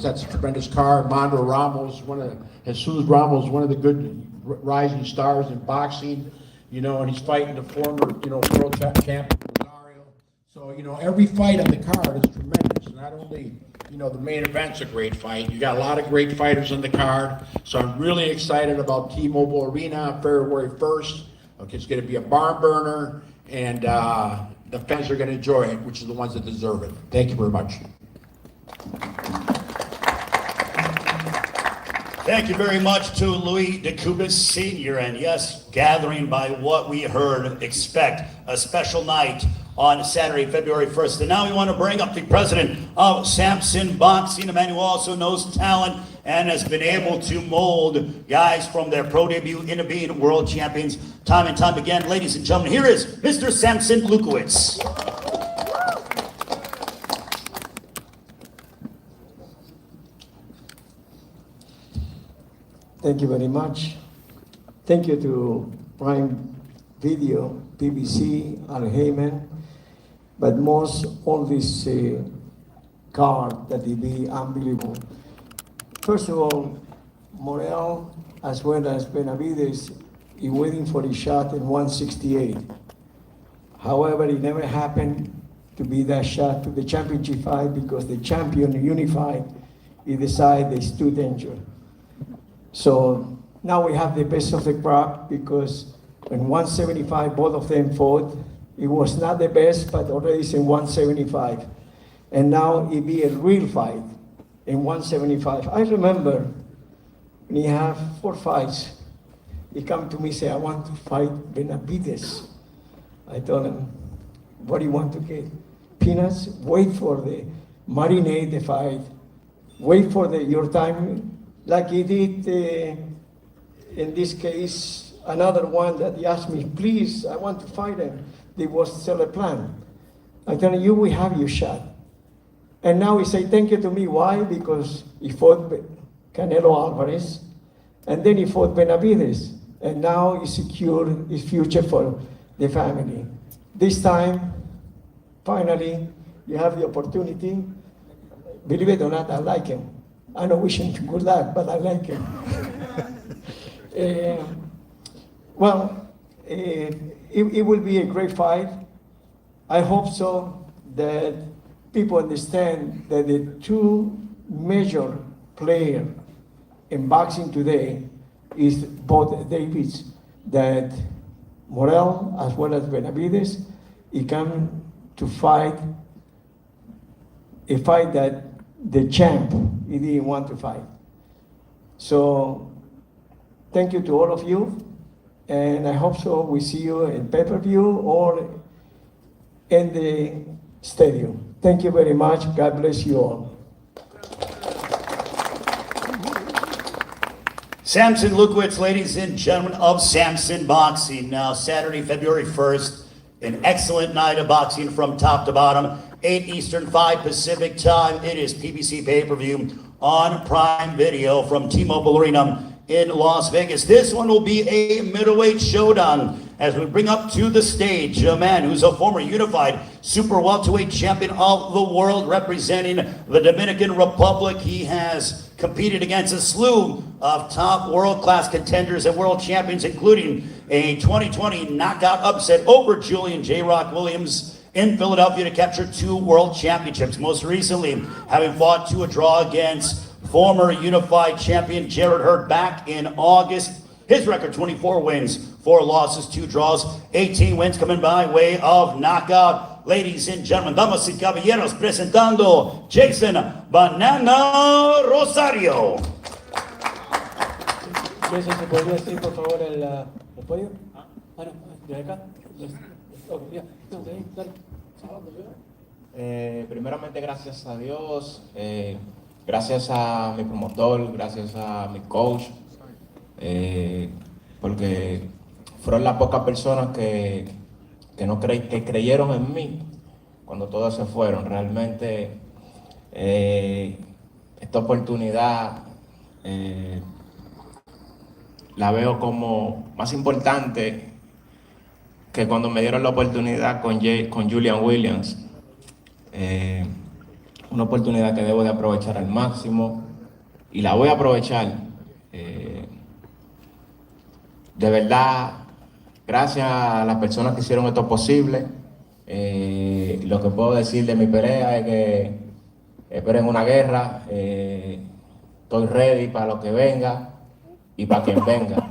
That's a tremendous car. Ramos, Jesus Ramos, one of the good rising stars in boxing, you know, and he's fighting the former, you know, world champion Rosario. So, you know, every fight on the card is tremendous. Not only, you know, the main event's a great fight. You got a lot of great fighters on the card. So I'm really excited about T-Mobile Arena, February 1st. Okay, it's going to be a barn burner, and the fans are going to enjoy it, which are the ones that deserve it. Thank you very much. Thank you very much to Louis DeCubas Sr. And yes, gathering by what we heard, expect a special night on Saturday, February 1st. And now we want to bring up the president of Samson Boxing, a man who also knows talent and has been able to mold guys from their pro debut into being world champions time and time again. Ladies and gentlemen, here is Mr. Samson Lewkowicz. Thank you very much. Thank you to Prime Video, BBC, Al Heyman, but most all this card that will be unbelievable. First of all, Morrell as well as Benavidez is waiting for a shot in 168. However, it never happened to be that shot to the championship fight because the champion unified, he decided it's too dangerous. So now we have the best of the crop because in 175, both of them fought. It was not the best, but already it's in 175. And now it be a real fight in 175. I remember when he had 4 fights, he come to me and say, I want to fight Benavidez. I told him, what do you want to get? Peanuts? Wait for the marinade the fight. Wait for your time. Like he did, in this case, another one that he asked me, please, I want to fight him. There was still a plan. I tell you, we have your shot. And now he say thank you to me. Why? Because he fought Canelo Alvarez, and then he fought Benavidez. And now he secured his future for the family. This time, finally, you have the opportunity. Believe it or not, I like him. I don't wish him good luck, but I like him. It will be a great fight. I hope so that people understand that the two major players in boxing today is both Davids, that Morrell as well as Benavidez, he come to fight a fight that the champ, he didn't want to fight. So, thank you to all of you, and I hope so we see you in pay-per-view or in the stadium. Thank you very much. God bless you all. Samson Lewkowicz, ladies and gentlemen of Samson Boxing. Now, Saturday, February 1st, an excellent night of boxing from top to bottom. 8 Eastern, 5 Pacific time. It is PBC pay-per-view on Prime Video from T-Mobile Arena in Las Vegas. This one will be a middleweight showdown as we bring up to the stage a man who's a former unified super welterweight champion of the world representing the Dominican Republic. He has competed against a slew of top world-class contenders and world champions, including a 2020 knockout upset over Julian J. Rock Williams in Philadelphia to capture 2 world championships. Most recently, having fought to a draw against former unified champion Jarrett Hurd back in August. His record, 24 wins, 4 losses, 2 draws, 18 wins coming by way of knockout. Ladies and gentlemen, damas y caballeros, presentando Jason Banana Rosario. Jason, ¿se podría decir por favor el podio? Bueno, de acá. Primeramente, gracias a Dios, gracias a mi promotor, gracias a mi coach, porque fueron las pocas personas que creyeron en mí cuando todos se fueron. Realmente esta oportunidad la veo como más importante que cuando me dieron la oportunidad con Julian Williams. una oportunidad que debo de aprovechar al máximo y la voy a aprovechar. De verdad, gracias a las personas que hicieron esto posible. Lo que puedo decir de mi pelea es que esperen una guerra. Estoy ready para lo que venga y para quien venga.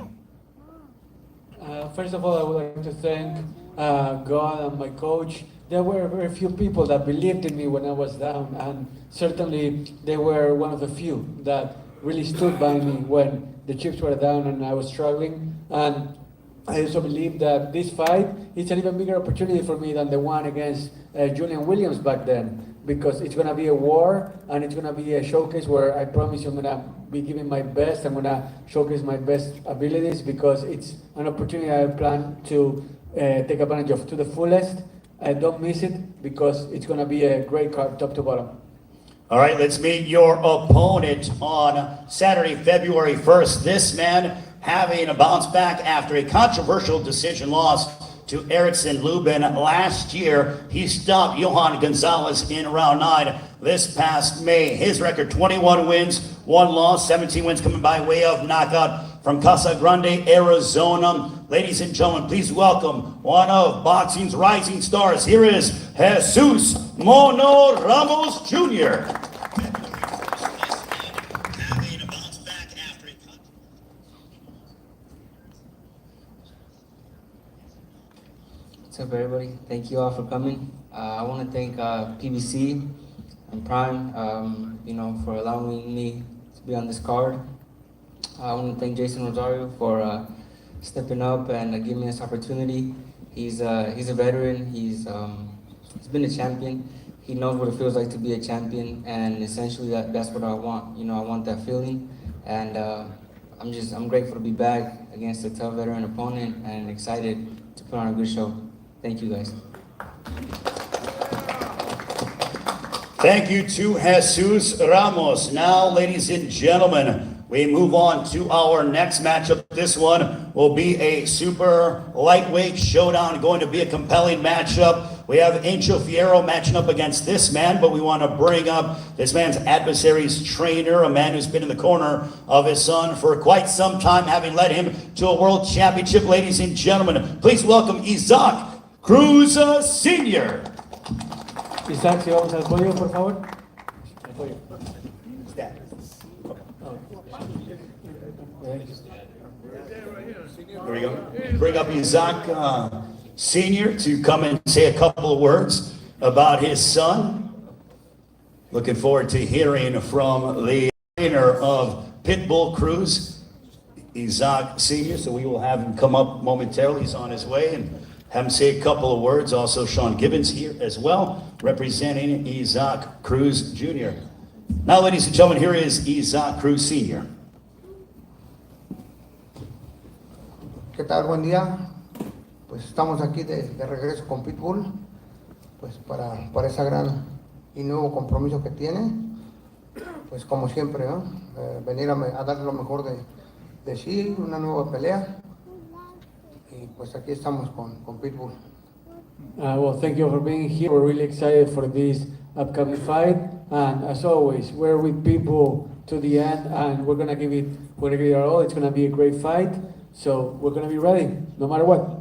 First of all, I would like to thank God and my coach. There were very few people that believed in me when I was down, and certainly they were one of the few that really stood by me when the chips were down and I was struggling. And I also believe that this fight is an even bigger opportunity for me than the one against Julian Williams back then, because it's going to be a war and it's going to be a showcase where I promise you I'm going to be giving my best. I'm going to showcase my best abilities because it's an opportunity I plan to take advantage of to the fullest. Don't miss it because it's going to be a great card top to bottom. All right, let's meet your opponent on Saturday, February 1st. This man having a bounce back after a controversial decision loss to Erickson Lubin last year. He stopped Johan Gonzalez in round 9 this past May. His record, 21 wins, 1 loss, 17 wins coming by way of knockout from Casa Grande, Arizona. Ladies and gentlemen, please welcome one of boxing's rising stars. Here is Jesus Mono Ramos Jr. What's up, everybody? Thank you all for coming. I want to thank PBC and Prime, for allowing me to be on this card. I want to thank Jason Rosario for stepping up and giving me this opportunity. He's a veteran. He's been a champion. He knows what it feels like to be a champion, and essentially that's what I want. I want that feeling, and I'm grateful to be back against a tough veteran opponent and excited to put on a good show. Thank you, guys. Thank you to Jesus Ramos. Now, ladies and gentlemen, we move on to our next matchup. This one will be a super lightweight showdown, going to be a compelling matchup. We have Angel Fierro matching up against this man, but we want to bring up this man's adversary's trainer, a man who's been in the corner of his son for quite some time, having led him to a world championship. Ladies and gentlemen, please welcome Isaac Cruz Sr. Isaac, si vamos al podio, por favor. Al podio. There we go. Bring up Isaac Sr. to come and say a couple of words about his son. Looking forward to hearing from the trainer of Pitbull Cruz, Isaac Sr. So we will have him come up momentarily. He's on his way, and have him say a couple of words. Also, Sean Gibbons here as well, representing Isaac Cruz Jr. Now, ladies and gentlemen, here is Isaac Cruz Sr. ¿Qué tal? Buen día. Pues estamos aquí de regreso con Pitbull, pues para ese gran y nuevo compromiso que tiene. Pues como siempre, ¿no? Venir a darle lo mejor de sí, una nueva pelea. Y pues aquí estamos con Pitbull. Well, thank you for being here. We're really excited for this upcoming fight. And as always, we're with people to the end, and we're gonna give it our all. It's gonna be a great fight. So we're gonna be ready, no matter what.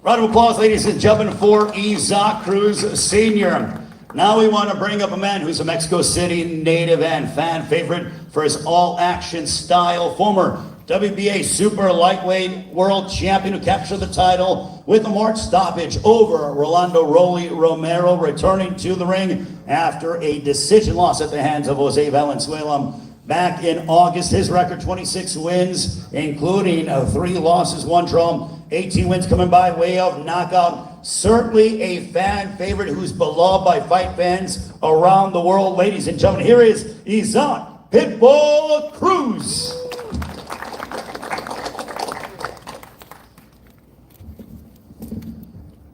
Round of applause, ladies and gentlemen, for Isaac Cruz Sr. Now we want to bring up a man who's a Mexico City native and fan favorite for his all-action style. Former WBA super lightweight world champion who captured the title with a March stoppage over Rolando Rolly Romero, returning to the ring after a decision loss at the hands of Jose Valenzuela back in August. His record, 26 wins, including 3 losses, 1 draw, 18 wins coming by way of knockout. Certainly a fan favorite who's beloved by fight fans around the world. Ladies and gentlemen, here is Isaac Pitbull Cruz.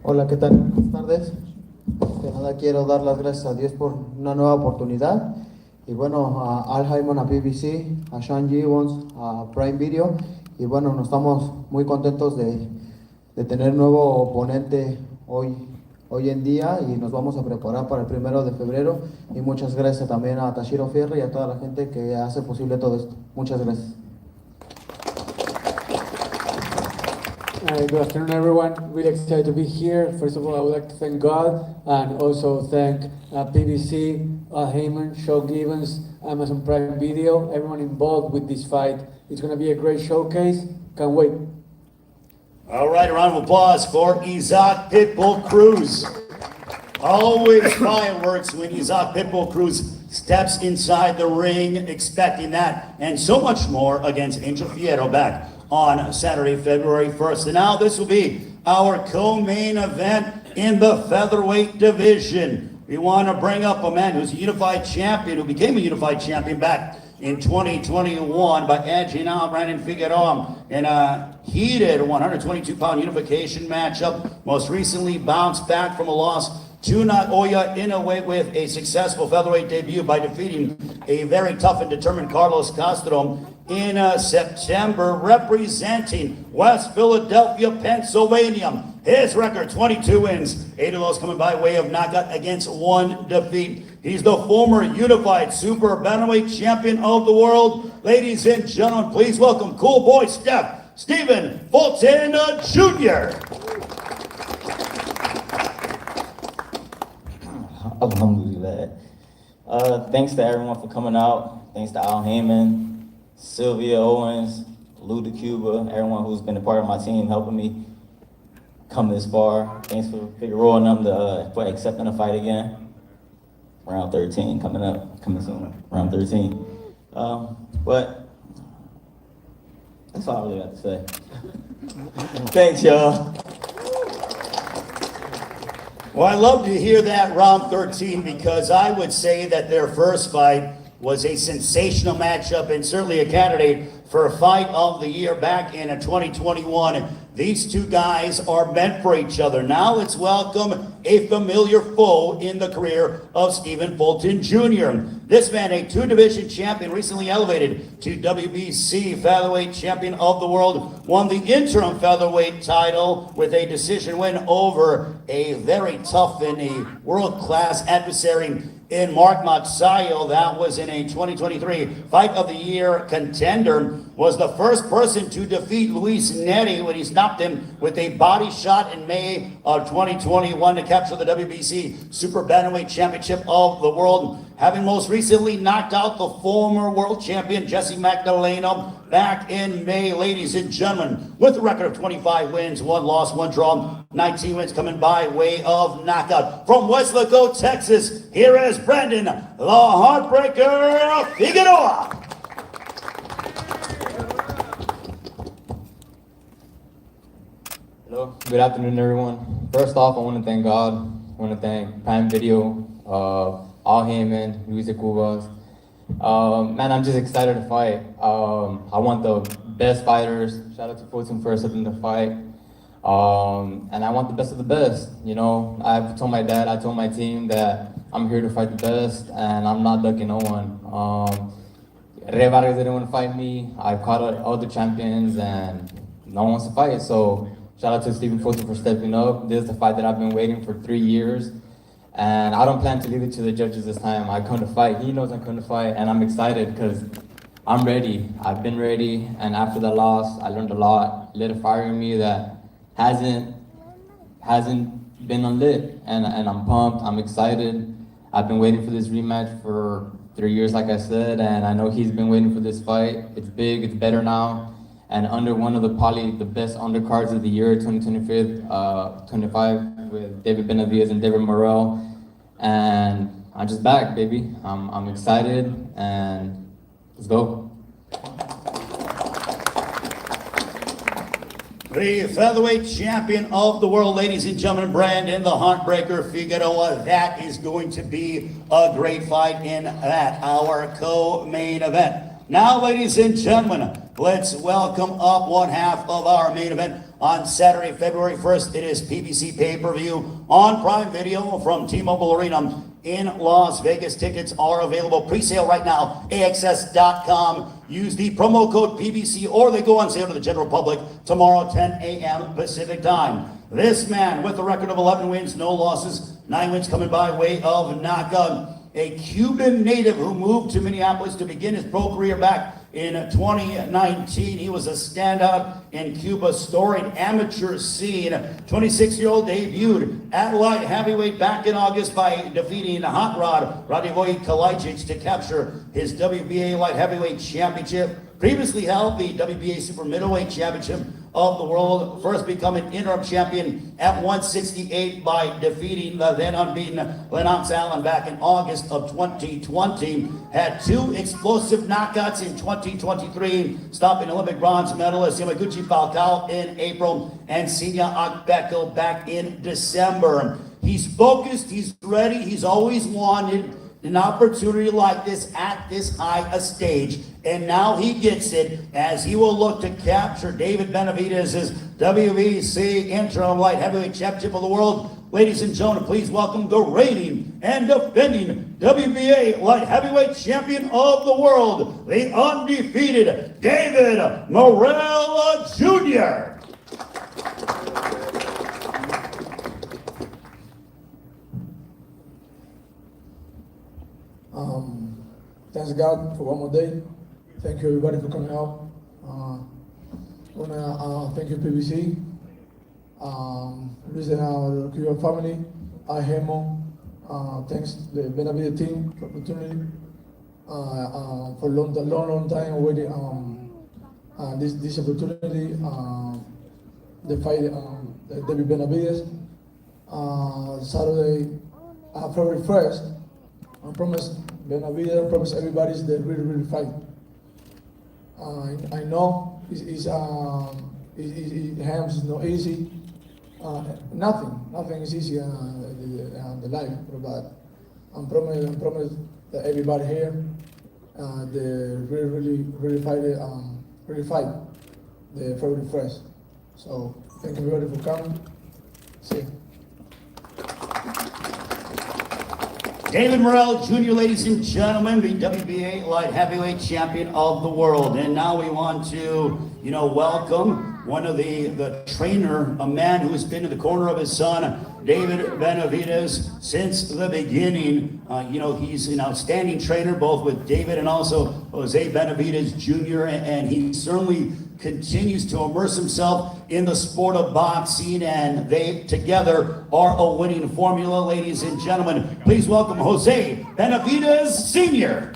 Hola, ¿qué tal? Buenas tardes. De nada, quiero dar las gracias a Dios por una nueva oportunidad. Y bueno, a Al Haymon, a BBC, a Sean Gibbons, a Prime Video. Y bueno, nos estamos muy contentos de tener nuevo oponente hoy hoy en día y nos vamos a preparar para el 1 de febrero. Y muchas gracias también a Tashiro Fierro y a toda la gente que hace posible todo esto. Muchas gracias. Good afternoon, everyone. Really excited to be here. First of all, I would like to thank God and also thank PBC, Heyman, Shaw Gibbons, Amazon Prime Video, everyone involved with this fight. It's going to be a great showcase. Can't wait. All right, a round of applause for Isaac Pitbull Cruz. Always fireworks when Isaac Pitbull Cruz steps inside the ring, expecting that and so much more against Angel Fierro back on Saturday, February 1st. And now this will be our co-main event in the featherweight division. We want to bring up a man who's a unified champion, who became a unified champion back in 2021 by edging out Brandon Figueroa in a heated 122-pound unification matchup. Most recently bounced back from a loss to Nagoya Inoue with a successful featherweight debut by defeating a very tough and determined Carlos Castro in September, representing West Philadelphia, Pennsylvania. His record, 22 wins, 8 of those coming by way of knockout against 1 defeat. He's the former unified super bantamweight champion of the world. Ladies and gentlemen, please welcome Cool Boy Stephen Fulton Jr. Alhamdulillah. Thanks to everyone for coming out. Thanks to Al Heyman, Sylvia Owens, Lou de Cuba, everyone who's been a part of my team helping me come this far. Thanks for Figueroa and them for accepting the fight again. Round 13 coming soon, round 13. But that's all I really got to say. Thanks, y'all. Well, I love to hear that round 13 because I would say that their first fight was a sensational matchup and certainly a candidate for a fight of the year back in 2021. These two guys are meant for each other. Now let's welcome a familiar foe in the career of Stephen Fulton Jr. This man, a 2-division champion, recently elevated to WBC featherweight champion of the world, won the interim featherweight title with a decision win over a very tough and a world-class adversary in Mark Magsayo. That was in a 2023 Fight of the Year contender. Was the first person to defeat Luis Neri when he stopped him with a body shot in May of 2021 to capture the WBC Super Bantamweight Championship of the world. Having most recently knocked out the former world champion Jesse Magdaleno back in May. Ladies and gentlemen, with a record of 25 wins, 1 loss, 1 draw, 19 wins coming by way of knockout. From Weslaco, Texas, here is Brandon, the Heartbreaker Figueroa. Hello, good afternoon, everyone. First off, I want to thank God. I want to thank Prime Video, Al Heyman, Luis de Cubas. Man, I'm just excited to fight. I want the best fighters. Shout out to Fulton for accepting the fight. And I want the best of the best. You know, I've told my dad, I told my team that I'm here to fight the best, and I'm not ducking no one. Rey Vargas didn't want to fight me. I caught all the champions, and no one wants to fight. So shout out to Stephen Fulton for stepping up. This is the fight that I've been waiting for 3 years. And I don't plan to leave it to the judges this time. I come to fight. He knows I come to fight, and I'm excited because I'm ready. I've been ready, and after the loss, I learned a lot. Lit a fire in me that hasn't been unlit, and I'm pumped. I'm excited. I've been waiting for this rematch for 3 years, like I said, and I know he's been waiting for this fight. It's big. It's better now. And under one of probably the best undercards of the year, 2025, with David Benavidez and David Morrell. And I'm just back, baby. I'm excited, and let's go. The featherweight champion of the world, ladies and gentlemen, Brandon, the Heartbreaker Figueroa. That is going to be a great fight in that, our co-main event. Now, ladies and gentlemen, let's welcome up one half of our main event on Saturday, February 1st. It is PBC pay-per-view on Prime Video from T-Mobile Arena in Las Vegas. Tickets are available pre-sale right now, AXS.com. Use the promo code PBC, or they go on sale to the general public tomorrow, 10 a.m. Pacific time. This man with a record of 11 wins, no losses, 9 wins coming by way of knockout. A Cuban native who moved to Minneapolis to begin his pro career back in 2019. He was a standout in Cuba's storied amateur scene. 26-year-old debuted at light heavyweight back in August by defeating Hot Rod Radivoje Kalajic to capture his WBA light heavyweight championship. Previously held the WBA super middleweight championship of the world, first becoming interim champion at 168 by defeating the then unbeaten Lennox Allen back in August of 2020. Had 2 explosive knockouts in 2023, stopping Olympic bronze medalist Yamaguchi Falcao in April and Senya Akbeko back in December. He's focused, he's ready, he's always wanted an opportunity like this at this high a stage, and now he gets it as he will look to capture David Benavidez's WBC interim light heavyweight championship of the world. Ladies and gentlemen, please welcome the reigning and defending WBA light heavyweight champion of the world, the undefeated David Morrell Jr. Thanks God for one more day. Thank you everybody for coming out. I wanna thank you PBC, Luis and your family, Hemo. Thanks the Benavidez team for the opportunity. For long time waiting this opportunity. The fight David Benavidez Saturday, February 1st. I promise Benavidez, I promise everybody the really fight. I know it's Hams is not easy. Nothing is easy on the life, but I promise that everybody here, they really fight the February 1st. So thank you everybody for coming. See you. David Morrell Jr., ladies and gentlemen, the WBA light heavyweight champion of the world. And now we want to, welcome one of the trainer, a man who has been in the corner of his son, David Benavidez, since the beginning. He's an outstanding trainer, both with David and also Jose Benavidez Jr., and he certainly continues to immerse himself in the sport of boxing, and they together are a winning formula. Ladies and gentlemen, please welcome Jose Benavidez Sr.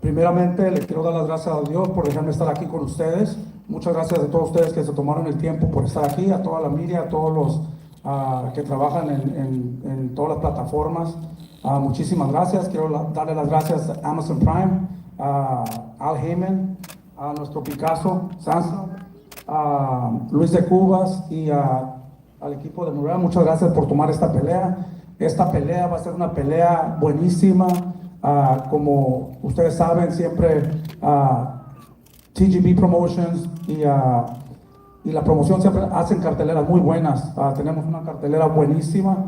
Primeramente, le quiero dar las gracias a Dios por dejarme estar aquí con ustedes. Muchas gracias a todos ustedes que se tomaron el tiempo por estar aquí, a toda la media, a todos los que trabajan en todas las plataformas. Muchísimas gracias. Quiero darle las gracias a Amazon Prime, a Al Heyman, a nuestro Picasso, Samson, a Luis de Cubas y al equipo de Morrell. Muchas gracias por tomar esta pelea. Esta pelea va a ser una pelea buenísima. Como ustedes saben, siempre TGB Promotions y la promoción siempre hacen carteleras muy buenas. Tenemos una cartelera buenísima,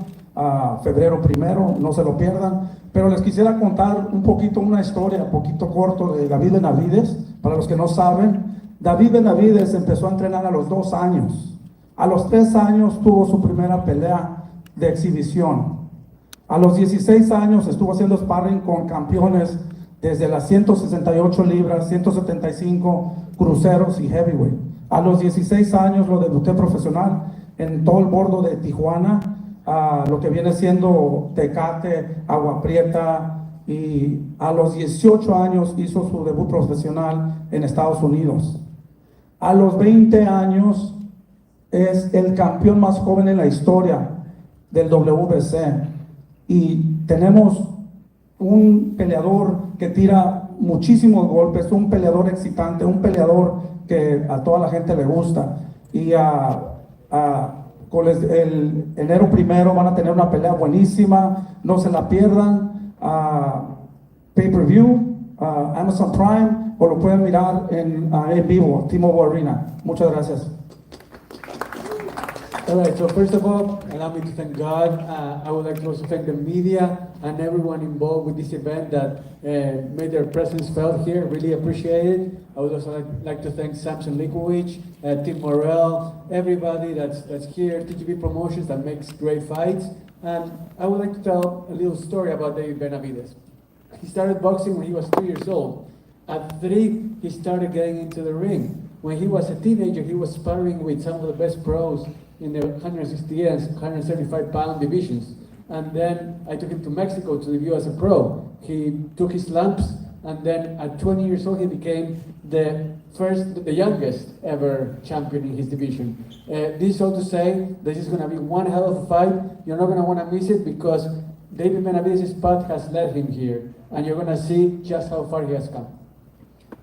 febrero 1, no se lo pierdan. Pero les quisiera contar una historia, un poquito corto de David Benavidez. Para los que no saben, David Benavidez empezó a entrenar a los 2 años. A los 3 años tuvo su primera pelea de exhibición. A los 16 años estuvo haciendo sparring con campeones desde las 168 libras, 175 cruceros y heavyweight. A los 16 años lo debuté profesional en todo el bordo de Tijuana, lo que viene siendo Tecate, Agua Prieta, y a los 18 años hizo su debut profesional en Estados Unidos. A los 20 años es el campeón más joven en la historia del WBC. Y tenemos un peleador que tira muchísimos golpes, un peleador excitante, un peleador que a toda la gente le gusta. Y con el enero 1 van a tener una pelea buenísima, no se la pierdan. Pay-per-view, Amazon Prime, o lo pueden mirar en vivo, T-Mobile Arena. Muchas gracias. All right, so first of all, allow me to thank God. I would like to also thank the media and everyone involved with this event that made their presence felt here. Really appreciate it. I would also like to thank Samson Lewkowicz, David Morrell, everybody that's here, TGB Promotions that makes great fights. And I would like to tell a little story about David Benavidez. He started boxing when he was 3 years old. At 3, he started getting into the ring. When he was a teenager, he was sparring with some of the best pros in the 168 and 175-pound divisions. And then I took him to Mexico to debut as a pro. He took his lumps, and then at 20 years old, he became the youngest ever champion in his division. This is all to say, this is gonna be one hell of a fight. You're not gonna wanna miss it because David Benavidez's path has led him here, and you're gonna see just how far he has come.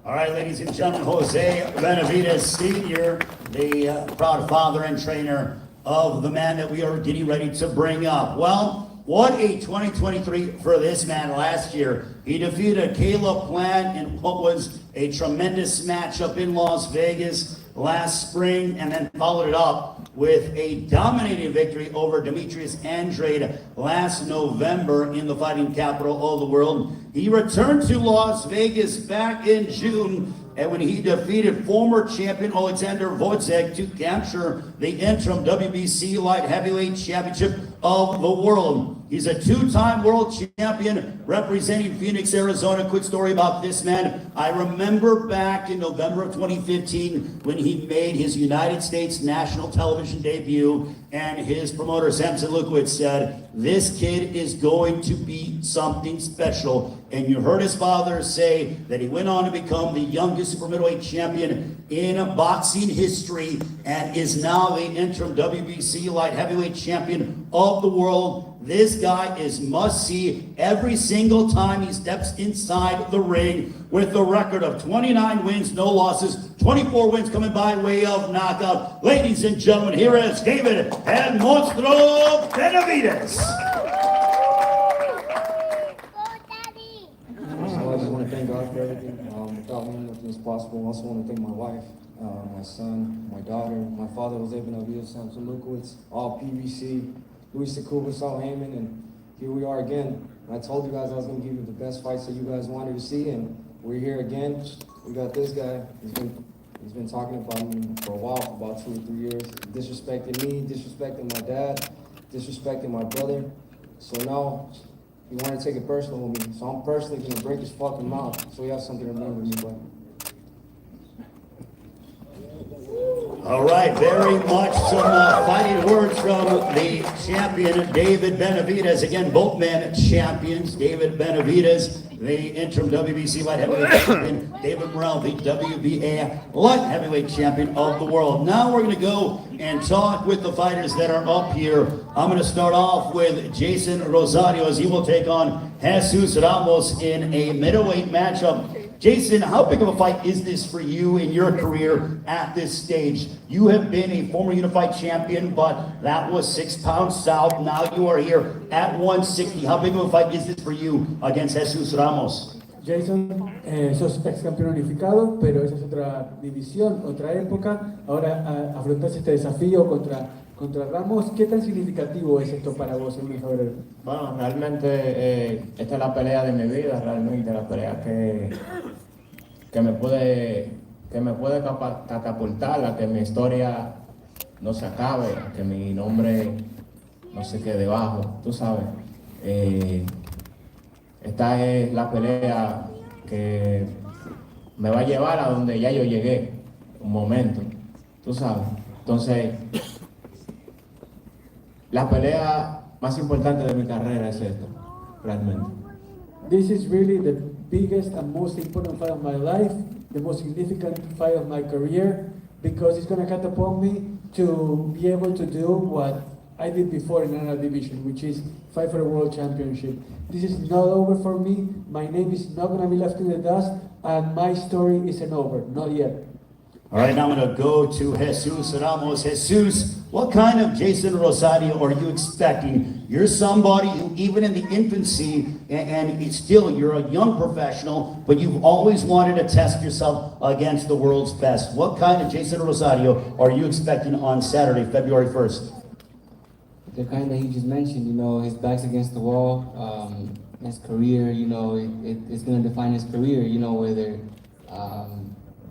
All right, ladies and gentlemen, Jose Benavidez Sr., the proud father and trainer of the man that we are getting ready to bring up. Well, what a 2023 for this man. Last year, he defeated Caleb Plant in what was a tremendous matchup in Las Vegas last spring, and then followed it up with a dominating victory over Demetrius Andrade last November in the fighting capital of the world. He returned to Las Vegas back in June, and when he defeated former champion Alexander Wojcik to capture the interim WBC light heavyweight championship of the world. He's a 2-time world champion representing Phoenix, Arizona. Quick story about this man. I remember back in November of 2015 when he made his United States national television debut, and his promoter Samson Lewkowicz said, "This kid is going to be something special." And you heard his father say that he went on to become the youngest super middleweight champion in boxing history and is now the interim WBC light heavyweight champion of the world. This guy is must-see every single time he steps inside the ring, with a record of 29 wins, no losses, 24 wins coming by way of knockout. Ladies and gentlemen, here is David El Monstruo Benavidez. So I just want to thank God for everything. Without him, nothing is possible. I also want to thank my wife, my son, my daughter, my father, David Benavidez, Samson Lewkowicz, all PBC, Luis Cubas, all Heyman, and here we are again. And I told you guys I was going to give you the best fights that you guys wanted to see, and we're here again. We got this guy. He's been talking about me for a while, for about 2 or 3 years, disrespecting me, disrespecting my dad, disrespecting my brother. So now he wanted to take it personal with me. So I'm personally going to break his fucking mouth so he has something to remember me by. All right, very much some fighting words from the champion, David Benavidez. Again, both men champions. David Benavidez, the interim WBC light heavyweight champion. David Morrell, the WBA light heavyweight champion of the world. Now we're going to go and talk with the fighters that are up here. I'm going to start off with Jason Rosario, as he will take on Jesus Ramos in a middleweight matchup. Jason, how big of a fight is this for you in your career at this stage? You have been a former unified champion, but that was 6 pounds south. Now you are here at 160. How big of a fight is this for you against Jesus Ramos? Jason, sos ex campeón unificado, pero esa es otra división, otra época. Ahora afrontas este desafío contra Ramos. ¿Qué tan significativo es esto para vos en febrero? Bueno, realmente esta es la pelea de mi vida, realmente la pelea que me puede catapultar a que mi historia no se acabe, a que mi nombre no se quede bajo, tú sabes. Esta es la pelea que me va a llevar a donde ya yo llegué, un momento, tú sabes. Entonces, la pelea más importante de mi carrera es esta, realmente. This is really the biggest and most important fight of my life, the most significant fight of my career, because it's going to catapult me to be able to do what I did before in another division, which is fight for the world championship. This is not over for me. My name is not going to be left in the dust, and my story isn't over, not yet. All right, now I'm going to go to Jesus Ramos. Jesus, What kind of Jason Rosario are you expecting? You're somebody who, even in the infancy, and it's still, you're a young professional, but you've always wanted to test yourself against the world's best. What kind of Jason Rosario are you expecting on Saturday, February 1st? The kind that he just mentioned, you know, his back's against the wall, his career, you know, it's going to define his career, you know, whether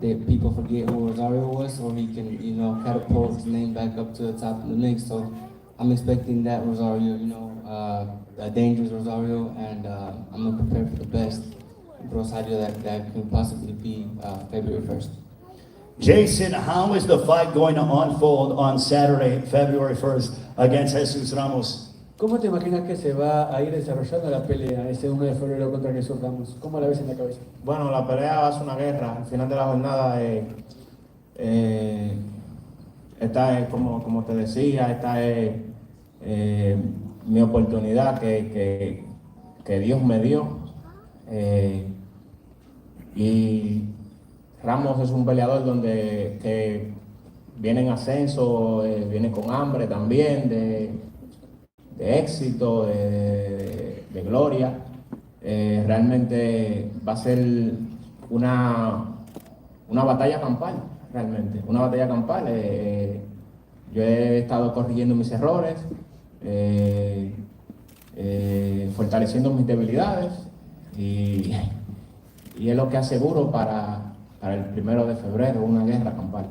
the people forget who Rosario was, or he can, you know, catapult his name back up to the top of the mix. So I'm expecting that Rosario, you know, a dangerous Rosario, and I'm going to prepare for the best Rosario that can possibly be February 1st. Jason, how is the fight going to unfold on Saturday, February 1st against Jesus Ramos? ¿Cómo te imaginas que se va a ir desarrollando la pelea ese 1 de febrero contra Jesús Ramos? ¿Cómo la ves en la cabeza? Bueno, la pelea va a ser una guerra. Al final de la jornada, esta es, como te decía, esta es mi oportunidad que Dios me dio. Y Ramos es un peleador que viene en ascenso, viene con hambre también de éxito, de gloria. Realmente va a ser una batalla campal, realmente, una batalla campal. Yo he estado corrigiendo mis errores, fortaleciendo mis debilidades, y es lo que aseguro para el 1 de febrero, una guerra campal.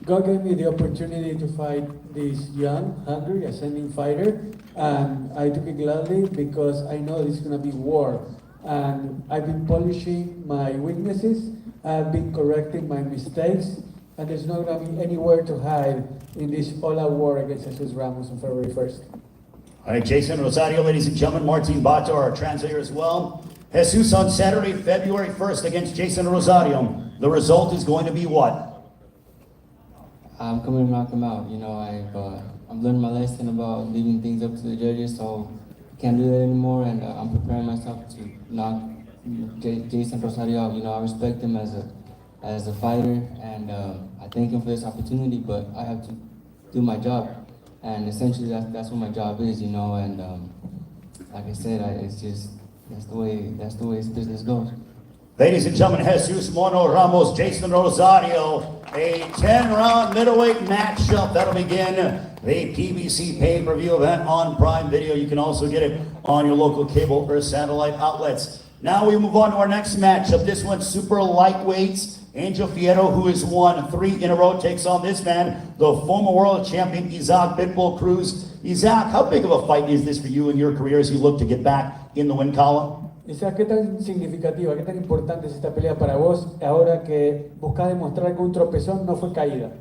God gave me the opportunity to fight this young, hungry, ascending fighter, and I took it gladly because I know this is going to be war. And I've been polishing my weaknesses, I've been correcting my mistakes, and there's not going to be anywhere to hide in this all-out war against Jesus Ramos on February 1st. All right, Jason Rosario, ladies and gentlemen, Martin Bato, our translator as well. Jesus on Saturday, February 1st against Jason Rosario. The result is going to be what? I'm coming to knock him out. You know, I've learned my lesson about leaving things up to the judges, so I can't do that anymore, and I'm preparing myself to knock Jason Rosario out. You know, I respect him as a fighter, and I thank him for this opportunity, but I have to do my job, and essentially that's what my job is, you know, and like I said, it's just that's the way this business goes. Ladies and gentlemen, Jesus Mono Ramos, Jason Rosario, a 10-round middleweight matchup that'll begin the PBC pay-per-view event on Prime Video. You can also get it on your local cable or satellite outlets. Now we move on to our next matchup. This one's super lightweights. Angel Fierro, who has won 3 in a row, takes on this man, the former world champion, Isaac Pitbull Cruz. Isaac, how big of a fight is this for you in your career as you look to get back in the win column? Isaac, ¿qué tan significativa, qué tan importante es esta pelea para vos ahora que buscas demostrar que un tropezón no fue caída?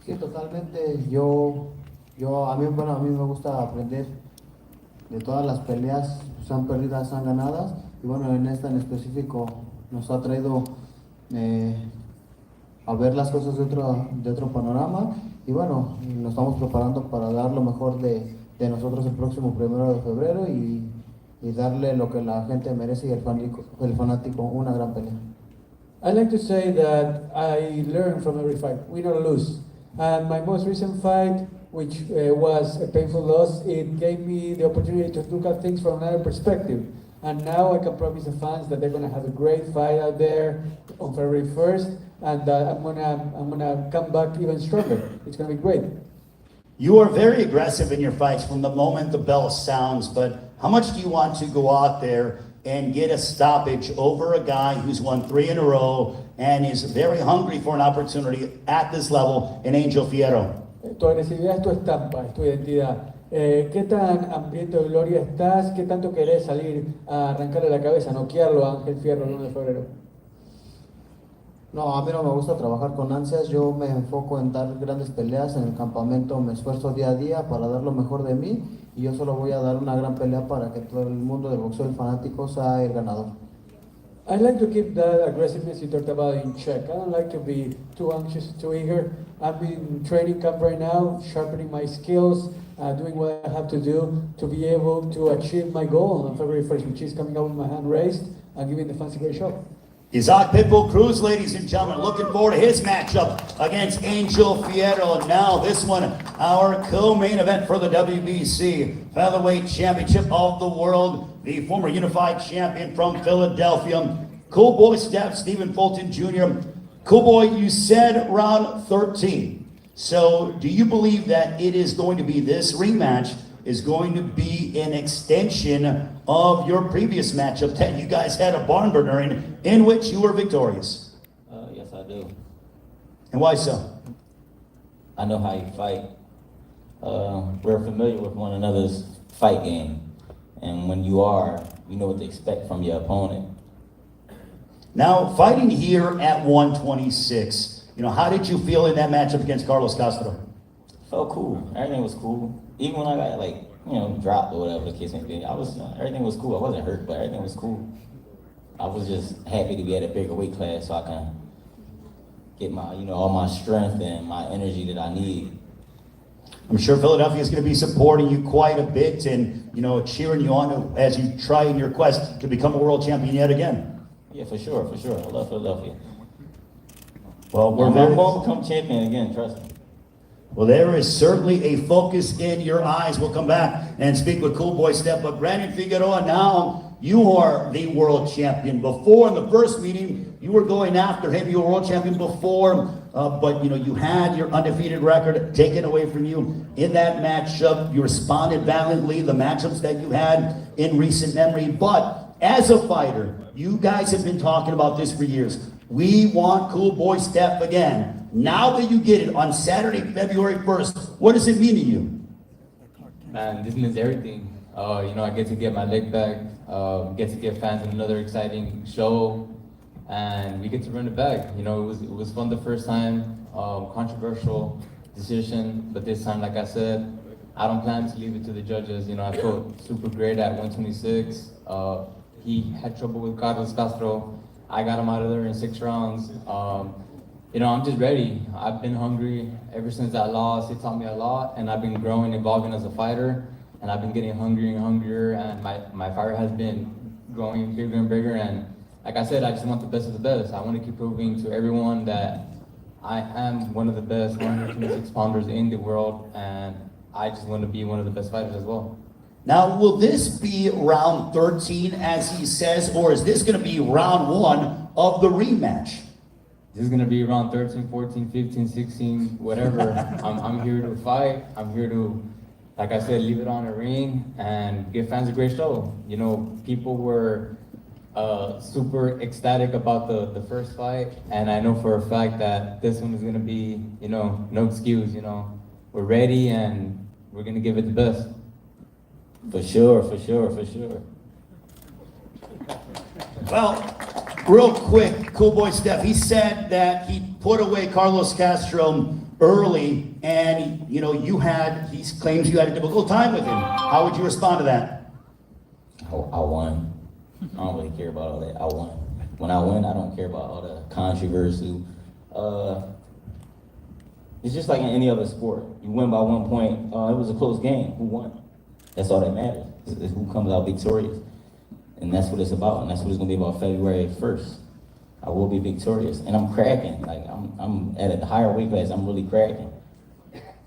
Sí, totalmente. A mí me gusta aprender de todas las peleas, sean perdidas, sean ganadas. Y bueno, en esta en específico nos ha traído a ver las cosas de otro panorama. Y bueno, nos estamos preparando para dar lo mejor de nosotros el próximo 1 de febrero y darle lo que la gente merece y el fanático, una gran pelea. I'd like to say that I learn from every fight, win or lose. And my most recent fight, which was a painful loss, it gave me the opportunity to look at things from another perspective. And now I can promise the fans that they're going to have a great fight out there on February 1st, and I'm gonna come back even stronger. It's going to be great. You are very aggressive in your fights from the moment the bell sounds, but how much do you want to go out there and get a stoppage over a guy who's won 3 in a row and is very hungry for an opportunity at this level in Angel Fierro? Tu agresividad es tu estampa, es tu identidad. ¿Qué tan hambriento de gloria estás? ¿Qué tanto querés salir a arrancarle la cabeza, a noquearlo a Ángel Fierro el 1 de febrero? No, a mí no me gusta trabajar con ansias. Yo me enfoco en dar grandes peleas en el campamento, me esfuerzo día a día para dar lo mejor de mí y yo solo voy a dar una gran pelea para que todo el mundo del boxeo y fanático sea el ganador. I like to keep that aggressiveness you talked about in check. I don't like to be too anxious, too eager. I'm in training camp right now, sharpening my skills, doing what I have to do to be able to achieve my goal on February 1st, which is coming out with my hand raised and giving the fans a great show. Isaac Pitbull Cruz, ladies and gentlemen, looking forward to his matchup against Angel Fierro. Now this one, our co-main event for the WBC Featherweight Championship of the World. The former unified champion from Philadelphia, Cool Boy Stephen Fulton Jr. Cool Boy, you said round 13. So do you believe that it is going to be this rematch is going to be an extension of your previous matchup that you guys had a barn burner in which you were victorious? Yes, I do. And why so? I know how you fight. We're familiar with one another's fight game. And when you are, you know what to expect from your opponent. Now, fighting here at 126, how did you feel in that matchup against Carlos Castro? Felt cool. Everything was cool. Even when I got dropped or whatever the case may be, everything was cool. I wasn't hurt, but everything was cool. I was just happy to be at a bigger weight class so I can get my, all my strength and my energy that I need. I'm sure Philadelphia is going to be supporting you quite a bit and, cheering you on as you try in your quest to become a world champion yet again. Yeah, for sure. I love Philadelphia. Well, we're going to become champion again, trust me. Well, there is certainly a focus in your eyes. We'll come back and speak with Cool Boy Steph. But Brandon Figueroa, now you are the world champion. Before, in the first meeting, you were going after him. You were world champion before, but you had your undefeated record taken away from you in that matchup. You responded valiantly, the matchups that you had in recent memory. But as a fighter, you guys have been talking about this for years. We want Cool Boy Steph again. Now that you get it on Saturday, February 1st, what does it mean to you? Man, this means everything. I get to get my leg back, get to give fans another exciting show, and we get to run it back. It was fun the first time, controversial decision, but this time, like I said, I don't plan to leave it to the judges. I felt super great at 126. He had trouble with Carlos Castro. I got him out of there in 6 rounds. I'm just ready. I've been hungry ever since that loss. It taught me a lot, and I've been growing, evolving as a fighter, and I've been getting hungrier and hungrier, and my fire has been growing bigger and bigger. And like I said, I just want the best of the best. I want to keep proving to everyone that I am one of the best 126 pounders in the world, and I just want to be one of the best fighters as well. Now, will this be round 13, as he says, or is this going to be round 1 of the rematch? This is going to be around 13, 14, 15, 16, whatever. I'm here to fight. I'm here to, like I said, leave it on a ring and give fans a great show. People were super ecstatic about the first fight, and I know for a fact that this one is going to be, no excuse. We're ready, and we're going to give it the best. For sure. Well, real quick, Cool Boy Steph, he said that he put away Carlos Castro early, and he claims you had a difficult time with him. How would you respond to that? I won. I don't really care about all that. I won. When I win, I don't care about all the controversy. It's just like in any other sport. You win by 1 point. It was a close game. Who won? That's all that matters. Is who comes out victorious. And that's what it's about, and that's what it's gonna be about February 1st. I will be victorious, and I'm cracking. Like I'm at a higher weight class. I'm really cracking.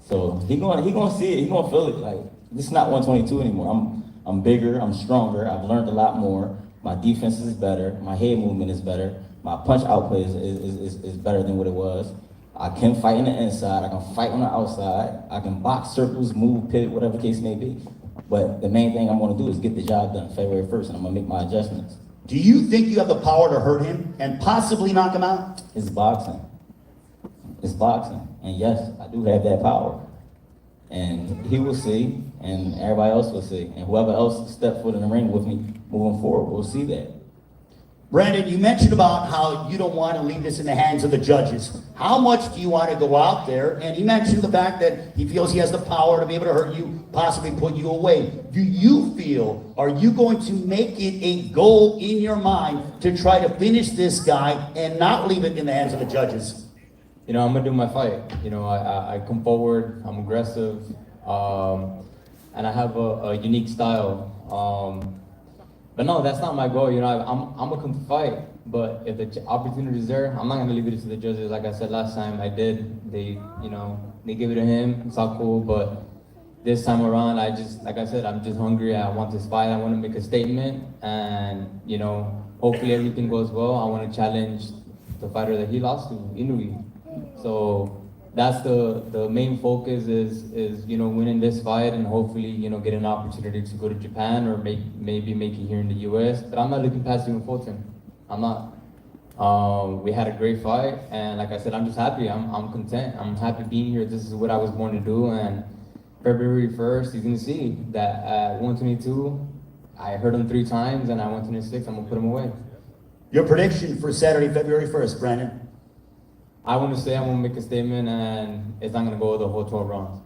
So he gonna see it. He gonna feel it. Like this is not 122 anymore. I'm bigger. I'm stronger. I've learned a lot more. My defense is better. My head movement is better. My punch output is better than what it was. I can fight in the inside. I can fight on the outside. I can box, circles, move, pivot, whatever the case may be. But the main thing I'm going to do is get the job done February 1st, and I'm going to make my adjustments. Do you think you have the power to hurt him and possibly knock him out? It's boxing. It's boxing. And yes, I do have that power. And he will see, and everybody else will see. And whoever else steps foot in the ring with me moving forward will see that. Brandon, you mentioned about how you don't want to leave this in the hands of the judges. How much do you want to go out there? And he mentioned the fact that he feels he has the power to be able to hurt you, possibly put you away. Do you feel, are you going to make it a goal in your mind to try to finish this guy and not leave it in the hands of the judges? I'm going to do my fight. I come forward, I'm aggressive, and I have a unique style. But no, that's not my goal. You know, I'm gonna come to fight. But if the opportunity is there, I'm not gonna leave it to the judges. Like I said last time, I did. They, you know, they give it to him. It's all cool. But this time around, like I said, I'm just hungry. I want this fight. I want to make a statement, and you know, hopefully everything goes well. I want to challenge the fighter that he lost to, Inui. So that's the main focus is you know, winning this fight and hopefully, you know, get an opportunity to go to Japan or maybe make it here in the U.S. But I'm not looking past even Fulton. I'm not. We had a great fight, and like I said, I'm just happy. I'm content. I'm happy being here. This is what I was born to do, and February 1st, he's gonna see that at 122, I heard him 3 times, and at 126, I'm gonna put him away. Your prediction for Saturday, February 1st, Brandon? I want to say I'm gonna make a statement, and it's not gonna go the whole 12 rounds.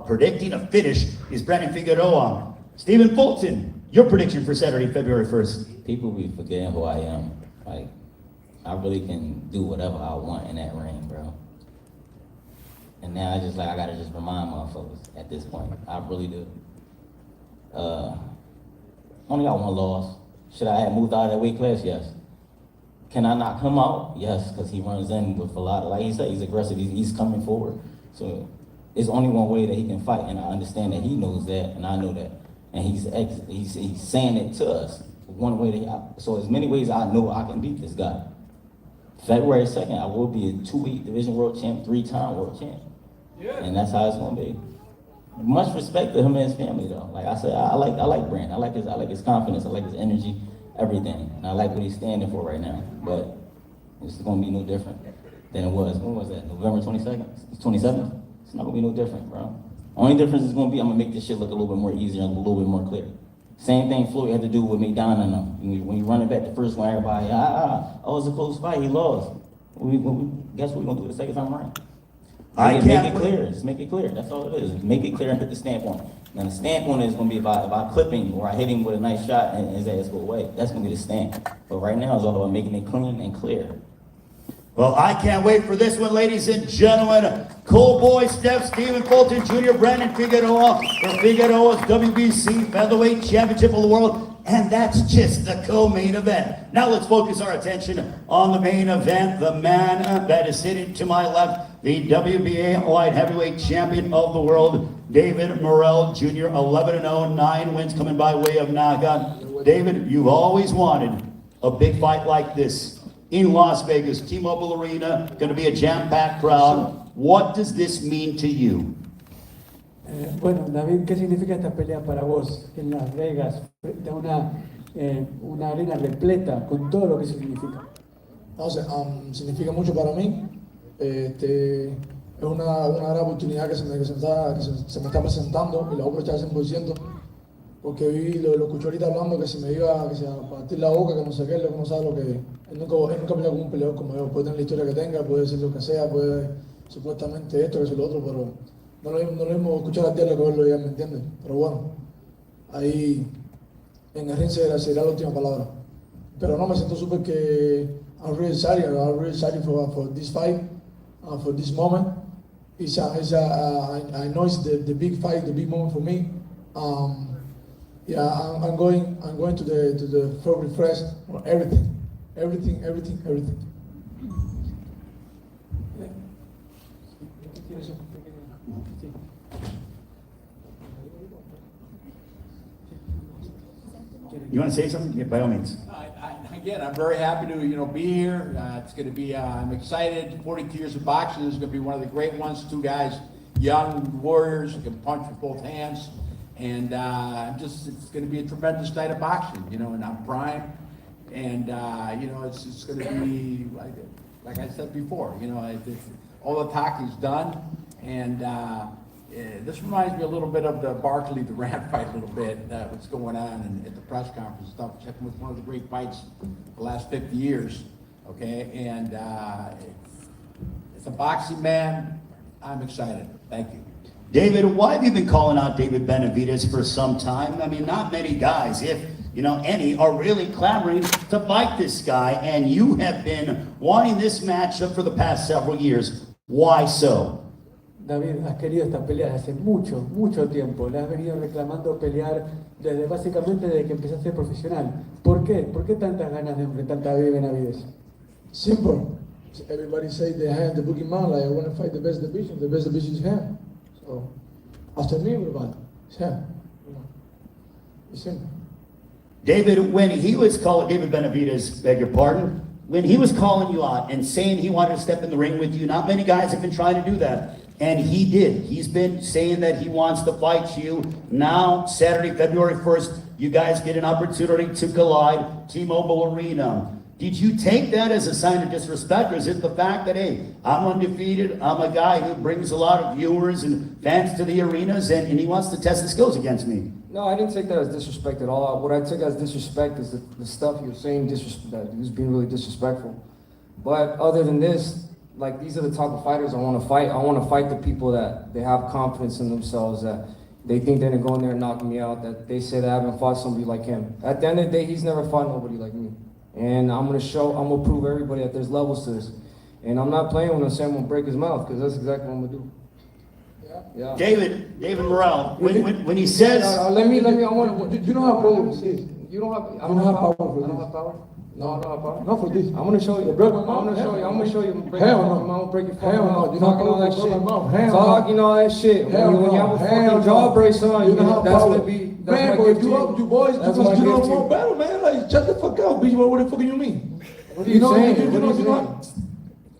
Predicting a finish is Brandon Figueroa. Stephen Fulton, your prediction for Saturday, February 1st? People be forgetting who I am. Like, I really can do whatever I want in that ring, bro. And now I gotta just remind motherfuckers at this point. I really do. Only got 1 loss. Should I have moved out of that weight class? Yes. Can I knock him out? Yes, because he runs in with a lot of, like he said, he's aggressive. He's coming forward. So it's only one way that he can fight, and I understand that he knows that, and I know that. And he's saying it to us. One way so as many ways I know I can beat this guy. February 2nd, I will be a 2-week division world champ, 3-time world champ. Yeah. And that's how it's gonna be. Much respect to him and his family though. Like I said, I like Brand. I like his confidence, I like his energy, everything. And I like what he's standing for right now. But it's gonna be no different than it was. When was that? November 22nd? 27th? It's not gonna be no different, bro. Only difference is gonna be I'm gonna make this shit look a little bit more easier and a little bit more clear. Same thing Floyd had to do with McDonald and them. When you run it back the first one, everybody, oh, it's a close fight, he lost. Guess what we're gonna do the second time around? Make it clear, just make it clear, that's all it is. Make it clear and put the stamp on it. And the stamp on it is gonna be about clipping or I hit him with a nice shot and his ass go away. That's gonna be the stamp. But right now it's all about making it clean and clear. Well, I can't wait for this one, ladies and gentlemen. Cool boy Steph, Stephen Fulton Jr., Brandon Figueroa for Figueroa's WBC Featherweight Championship of the World. And that's just the co-main event. Now let's focus our attention on the main event. The man that is sitting to my left, the WBA light heavyweight champion of the world, David Morrell Jr., 11-0, 9 wins coming by way of knockout. David, you've always wanted a big fight like this in Las Vegas, T-Mobile Arena, going to be a jam-packed crowd. What does this mean to you? Bueno, David, ¿qué significa esta pelea para vos en Las Vegas, frente a una arena repleta con todo lo que significa? No sé, significa mucho para mí. Es una gran oportunidad que se me está presentando y la voy a aprovechar 100%. Porque lo escuché ahorita hablando que se me iba que se a partir la boca, que no sé qué, lo que no sabe lo que él nunca peleó con un peleador como yo. Puede tener la historia que tenga, puede decir lo que sea, puede supuestamente esto, que es lo otro, pero no lo mismo escuchar al diario que verlo ya, ¿me entiendes? Pero bueno, ahí en el ring se dirá la última palabra. Pero no, me siento súper que I'm really excited for this fight, for this moment. I know it's the big fight, the big moment for me. Yeah, I'm going to the February 1st for everything. You want to say something? Yeah, by all means. Again, I'm very happy to be here. It's going to be. I'm excited. 42 years of boxing. This is going to be one of the great ones. 2 guys, young warriors who can punch with both hands. And it's going to be a tremendous night of boxing, and I'm prime. And, it's going to be, like I said before, all the talking's done. And this reminds me a little bit of the Barkley Durant fight a little bit, what's going on at the press conference and stuff, checking with one of the great fights the last 50 years, okay? And it's a boxing man. I'm excited. Thank you. David, why have you been calling out David Benavidez for some time? I mean, not many guys, if any, are really clamoring to fight this guy, and you have been wanting this matchup for the past several years. Why so? David, has querido esta pelea desde hace mucho, mucho tiempo. Le has venido reclamando pelear básicamente desde que empezaste a ser profesional. ¿Por qué? ¿Por qué tantas ganas de enfrentarte a David Benavidez? Simple. Everybody say they have the boogeyman, like I want to fight the best division is him. So, after me, everybody, it's him. You know, it's simple. David, when he was calling, David Benavidez, beg your pardon, when he was calling you out and saying he wanted to step in the ring with you, not many guys have been trying to do that. And he did. He's been saying that he wants to fight you. Now, Saturday, February 1st, you guys get an opportunity to collide, T-Mobile Arena. Did you take that as a sign of disrespect, or is it the fact that, hey, I'm undefeated, I'm a guy who brings a lot of viewers and fans to the arenas, and he wants to test his skills against me? No, I didn't take that as disrespect at all. What I took as disrespect is the stuff you were saying, that he was being really disrespectful. But other than this, like, these are the type of fighters I want to fight. I want to fight the people that they have confidence in themselves, that they think they're going to go in there and knock me out, that they say that I haven't fought somebody like him. At the end of the day, he's never fought nobody like me. And I'm going to prove everybody that there's levels to this. And I'm not playing when I say I'm going to break his mouth, because that's exactly what I'm going to do. Yeah. David Morrell, when he says... Let me, I want to... You don't have problems. You don't have... I don't have power for I don't this. have power? No, I don't have power. Not for this. I'm going to show you. Break my I'm mouth. going to show you. I'm going to show you. Hell no. I'm going to break your fucking Hell no. mouth. You're not Talking all that gonna break shit. my mouth. Hell no. Talking all that shit. Hell When you have a no. fucking jaw brace on, You don't have that's power. going to be... Man, That's but my if gift to you boys, That's you my don't gift to know you. better, man. Like, shut the fuck up, bitch. What the fuck do you mean? What are you saying? You What are you know, saying?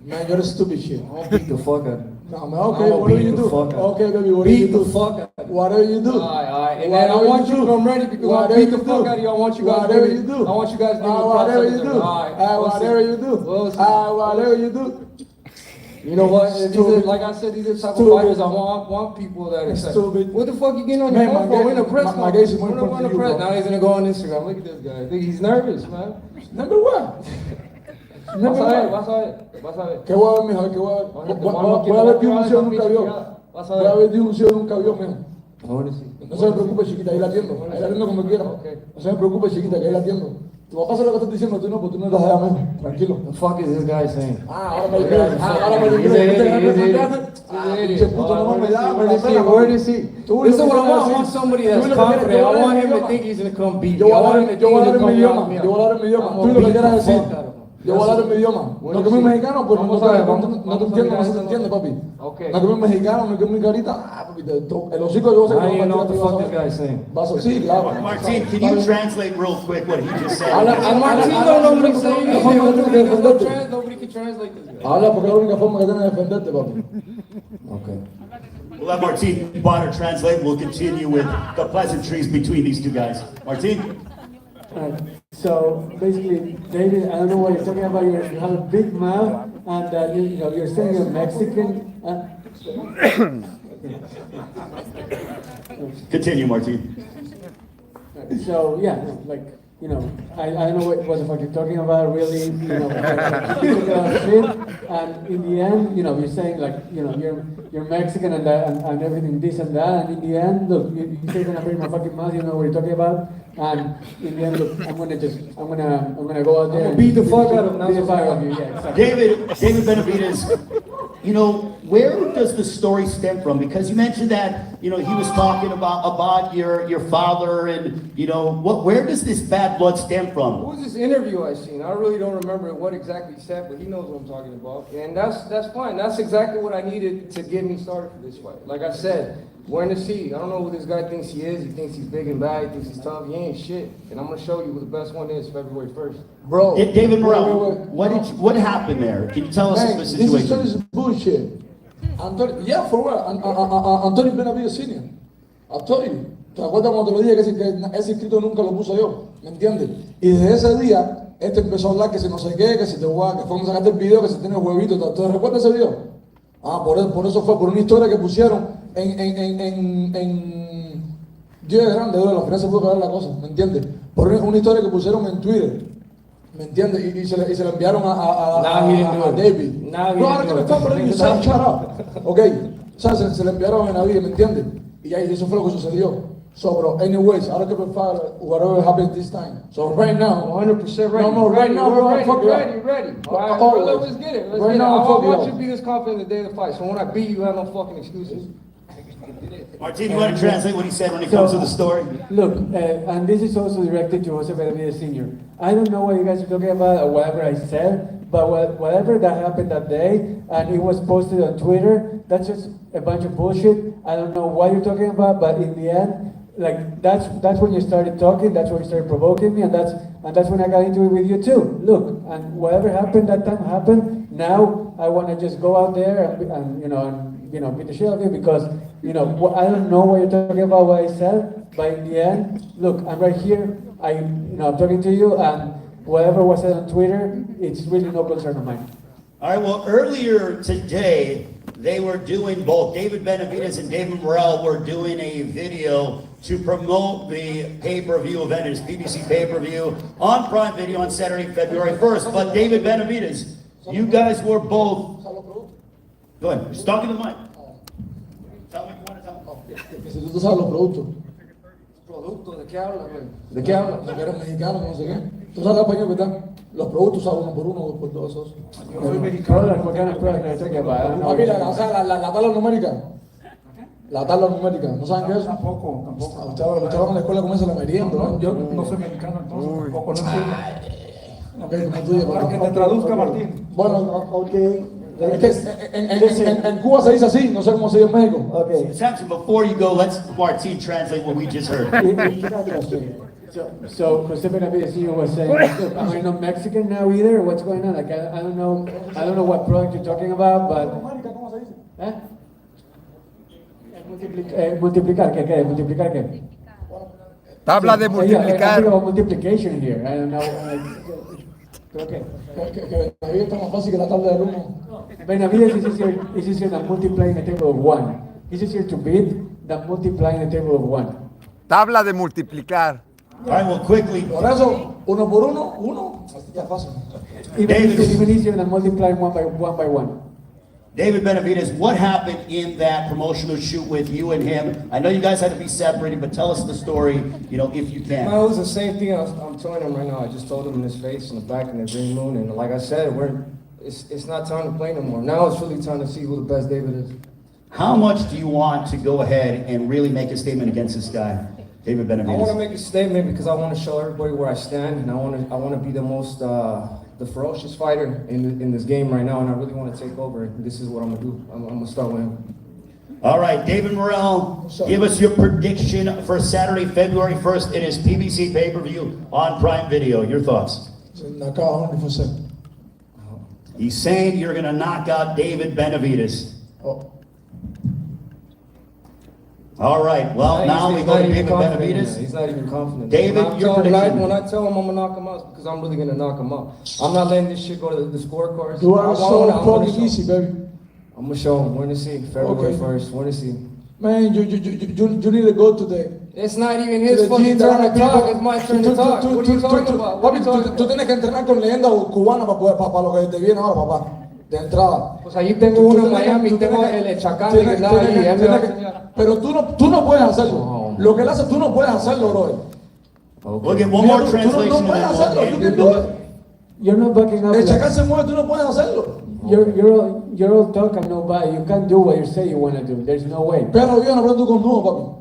man, you're a stupid shit. I'll beat the fuck out of you. No, man, okay, I'll whatever beat you the do. fuck out. Okay, baby, whatever you Beat do. the fuck out of you. Whatever you do. Alright. And then I Whatever want you you to do. come ready, because I'll Whatever beat the you fuck do. out of you. I want you guys Whatever to you do. I want you guys to be the Whatever process you of it. do. Alright. We'll see. Whatever you do. We'll see. Whatever you do. You know what? These are, Stupid. like I said, these are the type of Stupid. fighters I want people that are Stupid. What the fuck you getting on Man, your phone my for? guy- We're in a press my guy's conference. more We're important in a to you, press. bro. Now he's gonna go on Instagram. Look at this guy. I think he's nervous, man. Number one. Vas a ver, vas a ver, vas a ver. ¿Qué voy a ver, mijo? ¿Qué voy a ver? Voy a ver difusión nunca vio. Vas a Voy a ver. ver difusión nunca vio, mijo. Ahora sí. No se me preocupe, chiquita, ahí la atiendo. Ahí la atiendo como quiera. No se me preocupe, chiquita, que ahí la atiendo. Tu papá sabe lo que estás diciendo, tú no, porque tú no estás allá, mijo. Tranquilo. The fuck is this guy saying? Ahora me dices. Ahora me dices. Pinche puto, no me da, me da pena. Where is he? Tú This is lo what que I want. I quieres want decir. somebody Tú that's lo que quieres- confident. yo I voy a want dar him mi to think he's gonna come beat Yo me. voy I want him a to think dar he's en mi gonna idioma. come Yo voy a dar en mi idioma. Tú lo que quieras decir. Yo voy a hablar en mi idioma. No que muy mexicano, pues no te entiendo, no se te entiende, papi. Okay. No que muy mexicano, no que muy carita. Ah, papi, el hocico yo sé I que don't even know no what the fuck this guy's saying. Vaso, sí, claro. Martin, can you translate real quick what he just said? And Martin don't know what he's saying. Nobody can translate this guy. Habla porque es la única forma que tienes de defenderte, papi. Okay. We'll let Martin Bonner translate. We'll continue with the pleasantries between these two guys. Martin? So basically, David, I don't know what you're talking about. You have a big mouth, and you know you're saying you're Mexican. Continue, Martin. So yeah, no, like you know, I don't know what the fuck you're talking about. Really, you know, shit. And in the end, you know, you're saying like you know you're Mexican and everything this and that. And in the end, look, you say you're gonna break my fucking mouth. You know what you're talking about. And in the end, look, I'm gonna go out there. I'm gonna beat the fuck out of him. Beat the fuck out of you. Yeah, exactly. David Benavidez, you know, where does the story stem from? Because you mentioned that, you know, he was talking about your father and, you know, where does this bad blood stem from? What was this interview I seen? I really don't remember what exactly he said, but he knows what I'm talking about. And that's fine. That's exactly what I needed to get me started for this fight. Like I said, we're in the sea. I don't know who this guy thinks he is. He thinks he's big and bad. He thinks he's tough. He ain't shit. And I'm going to show you who the best one is February 1st. Bro. David Morrell, what happened there? Can you tell us Man, the this situation? is bullshit. Yeah, for what? Antonio Benavidez Senior. I told you. ¿Te acuerdas cuando te lo dije que ese escrito nunca lo puse yo? ¿Me entiendes? Y desde ese día, empezó a hablar que si no sé qué, que si te voy a, que fuimos a sacarte el video, que si tiene huevito. ¿Te recuerdas ese video? Ah, por eso fue, por una historia que pusieron en Dios es grande, al final se pudo caer la cosa, ¿me entiendes? Por una historia que pusieron en Twitter, ¿me entiendes? Y se la enviaron a David. No, ahora que me está por ahí, shut up. Ok, o sea, se la enviaron a David, ¿me entiendes? Y ahí eso fue lo que sucedió. So, bro, anyways, I don't give a fuck whatever happens this time. So right now, 100% ready. No, right now, we're bro, ready, fuck ready, you. ready. All right, Always. bro, let's get it. Let's Right get now, it. I fuck want you. you to be this confident the day of the fight. So when I beat you, have no fucking excuses. Martin, you want to translate what he said when it comes to the story? Look, and this is also directed to Jose Benavidez Sr. I don't know what you guys are talking about or whatever I said, but whatever that happened that day, and it was posted on Twitter, that's just a bunch of bullshit. I don't know what you're talking about, but in the end, like that's when you started talking, that's when you started provoking me, and that's when I got into it with you too. Look, and whatever happened that time happened. Now I want to just go out there and beat the shit out of you because I don't know what you're talking about, what I said, but in the end, look, I'm right here. I'm talking to you, and whatever was said on Twitter, it's really no concern of mine. All right, well, earlier today, they were doing both. David Benavidez and David Morrell were doing a video to promote the pay-per-view event. It's BBC pay-per-view on Prime Video on Saturday, February 1st. But David Benavidez, you guys were both... Go ahead, just talk to the mic. Tell me what you want to tell me. Que si tú sabes los productos. ¿Producto? ¿De qué hablas, güey? ¿De qué hablas? De que eres mexicano, no sé qué. Tú sabes español, ¿verdad? Los productos son uno por uno, dos por dos. Esos. What kind of product are you talking about? I don't know. Aquí o sea, la tabla numérica. La tabla numérica. ¿No saben qué es? Tampoco. Los chavos en la escuela comienzan la merienda, ¿no? Yo no soy mexicano, entonces tampoco no entiendo. Ok, como tú dices, Para que te traduzca, Martín. Bueno, Ok. es que en Cuba se dice así, no sé cómo se dice en México. Okay. Samson, before you go, let's Martin translate what we just heard. So Jose Benavidez Sr. was saying, look, am I not Mexican now either? What's going on? Like I don't know what product you're talking about, but ¿eh? Multiplicar, ¿qué? ¿Multiplicar qué? Tabla de multiplicar. Yeah, multiplication here. I don't know. Okay. Que la vida está más fácil que la tabla del uno. Benavidez is easier than multiplying a table of one. It's easier to beat than multiplying a table of one. Tabla de multiplicar. All right, well, quickly. Por eso, uno por uno, ya es fácil. Even easier than multiplying one by one. David Benavidez, what happened in that promotional shoot with you and him? I know you guys had to be separated, but tell us the story, if you can. No, it was the same thing I'm telling him right now. I just told him in his face, in the back, in the green moon. And like I said, it's not time to play no more. Now it's really time to see who the best David is. How much do you want to go ahead and really make a statement against this guy, David Benavidez? I want to make a statement because I want to show everybody where I stand, and I want to be the most the ferocious fighter in this game right now, and I really want to take over. This is what I'm gonna do. I'm gonna start with him. All right, David Morrell, give us your prediction for Saturday, February 1st. It is PBC pay-per-view on Prime Video. Your thoughts? Knock out 100%. He's saying you're gonna knock out David Benavidez. Oh. All right, well, now we go to David Benavidez. He's not even confident. David, your prediction. When I tell him I'm gonna knock him out, because I'm really gonna knock him out. I'm not letting this shit go to the scorecards. You are so fucking easy, baby. I'm gonna show him. We're gonna see. February 1st. We're gonna see. Man, you need to go today. It's not even his fucking turn to talk. It's my turn to talk. What are you talking about? Papi, tú tienes que entrenar con leyenda cubana para lo que te viene ahora, papá. De entrada. Pues allí tengo uno en Miami, tengo el Chacán que está ahí. Pero tú no puedes hacerlo. Lo que él hace, tú no puedes hacerlo, bro. We'll get one more Tú translation. no puedes hacerlo. You can do it. You're not backing up. El Chacán se mueve, tú no puedes hacerlo. You're all talk and no buy. You can't do what you say you want to do. There's no way. Pero yo no aprendo con nuevo, papi.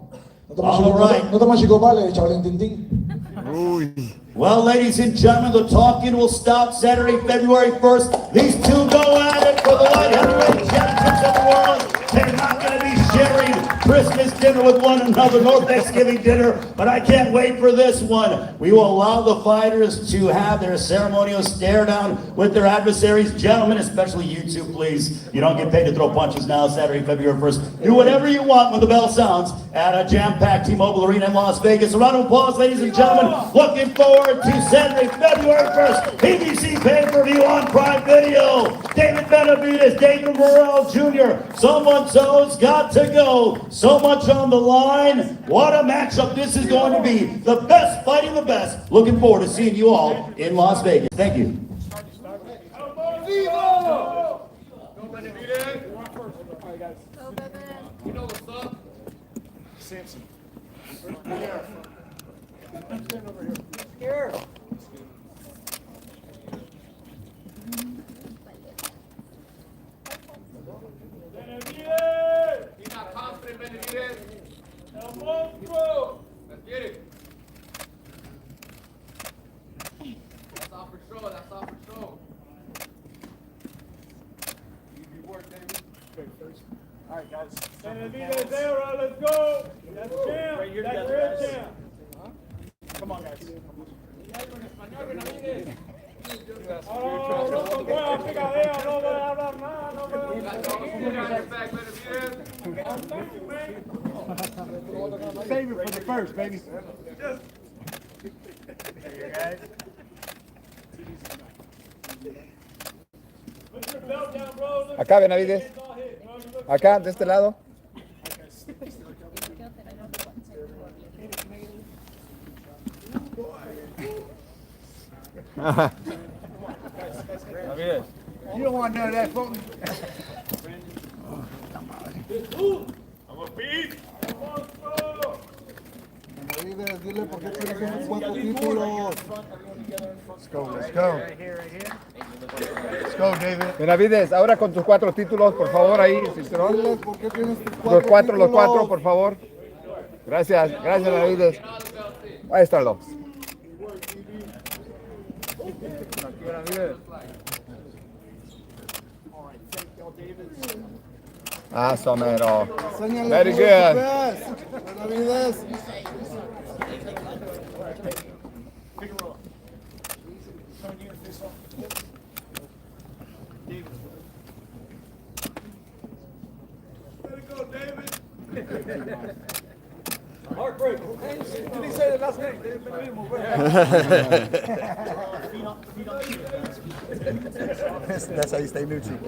No te más chico vale, chavalín tintín. Well, ladies and gentlemen, the talking will stop Saturday, February 1st. These two go at it for the light heavyweight champions of the world. They're not going to be sharing Christmas dinner with one another, nor Thanksgiving dinner, but I can't wait for this one. We will allow the fighters to have their ceremonial stare down with their adversaries. Gentlemen, especially you two, please. You don't get paid to throw punches now, Saturday, February 1st. Do whatever you want when the bell sounds at a jam-packed T-Mobile Arena in Las Vegas. A round of applause, ladies and gentlemen. Looking forward to Saturday, February 1st, PBC pay-per-view on Prime Video. David Benavidez, David Morrell Jr. Someone so's got to go. So much on the line. What a matchup this is going to be. The best fighting the best. Looking forward to seeing you all in Las Vegas. Thank you. You know what's up? Samson. He's not confident, Benavidez. Let's get it. That's all for show. That's all for show. Easy work, David. All right, guys. Benavidez era, let's go. That's champ. Right here, that's real champ. Come on, guys. Save it for the first, baby. There you guys. Acá, Benavidez. Acá, de este lado. You don't want none of that, Fulton. I'm a beat. Dile por qué tienes unos 4 títulos. Let's go, let's go. Let's go, David. Benavidez, ahora con tus 4 títulos, por favor, ahí, Cicerón. ¿Por qué tienes tus 4 Los 4, títulos? por favor. Gracias, gracias, Benavidez. Ahí están los. Awesome, mero. Very good. Benavidez. Figueroa. Turn you to face off. David. Let it go, David. Heartbreak. Did he say the last name? David Benavidez. That's how you stay neutral.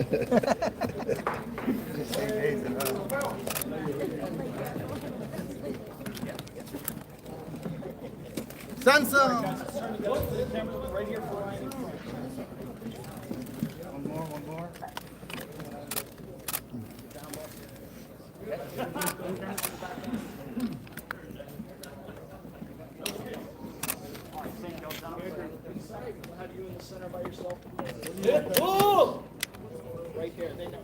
Samson. Right here for Ryan. One more. Had you in the center by yourself. Right there. They know.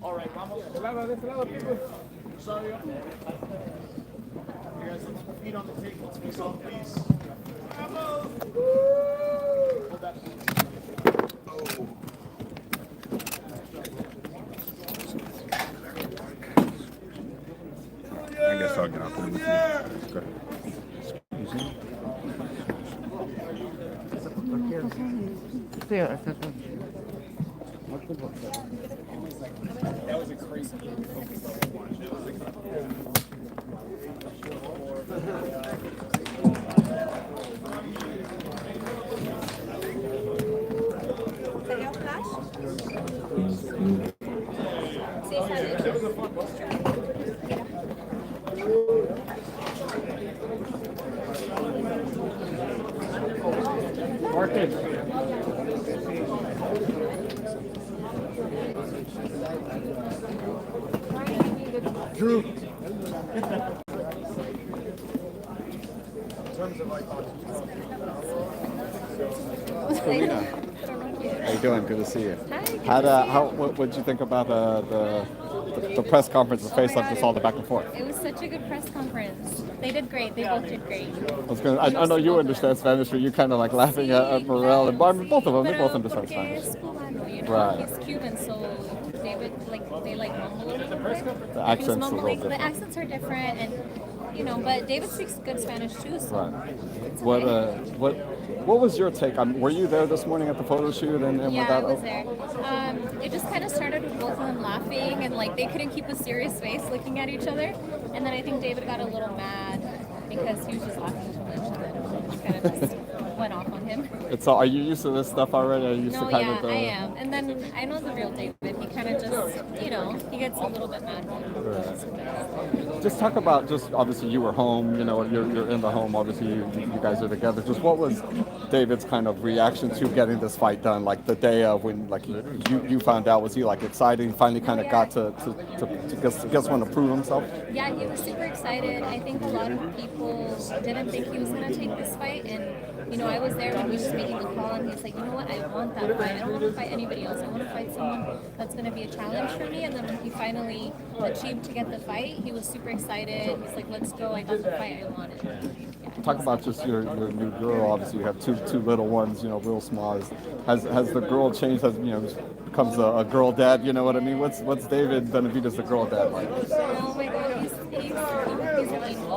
All right, Ramos. Rosario. You guys, feet on the table. Let's face off, please. Ramos. Hold that, please. Oh. I guess I'll get out there with you. That was a crazy game. Drew. How you doing? Good to see you. Hi. What did you think about the press conference, the face-off, just all the back and forth? It was such a good press conference. They did great. They both did great. I know you understand Spanish, but you kind of like laughing at Morrell and Barber. Both of them, they both understand Spanish. Right. He's Cuban, so David, they mumble a little bit. The accents are a little The different. accents are different, and but David speaks good Spanish too. So Right. What was your take on? Were you there this morning at the photo shoot and yeah, with that? I was there. It just kind of started with both of them laughing, and they couldn't keep a serious face looking at each other. And then I think David got a little mad because he was just laughing too much, and then he kind of just went off on him. Are you used to this stuff already? Are you used No, to kind yeah, of I am. And then I know the real David. He kind you know, he gets a little bit mad. Just talk about, just obviously you were home, you know, you're in the home, obviously you guys are together. Just what was David's kind of reaction to getting this fight done, like the day of when like you found out? Was he like excited? He finally kind of got to guess want to prove himself? Yeah, he was super excited. I think a lot of people didn't think he was going to take this fight, and you know, I was there when he was making the call, and he's like, you know what, I want that fight. I don't want to fight anybody else. I want to fight someone that's going to be a challenge for me. And then when he finally achieved to get the fight, he was super excited. He's like, let's go. I got the fight I wanted. Yeah, Talk about just your new girl. Obviously, you have two little ones, you know, real small. Has the girl changed? Has, you know, becomes a girl dad? You know what I mean? What's David Benavidez, the girl dad, like? Oh my God, he's an angel.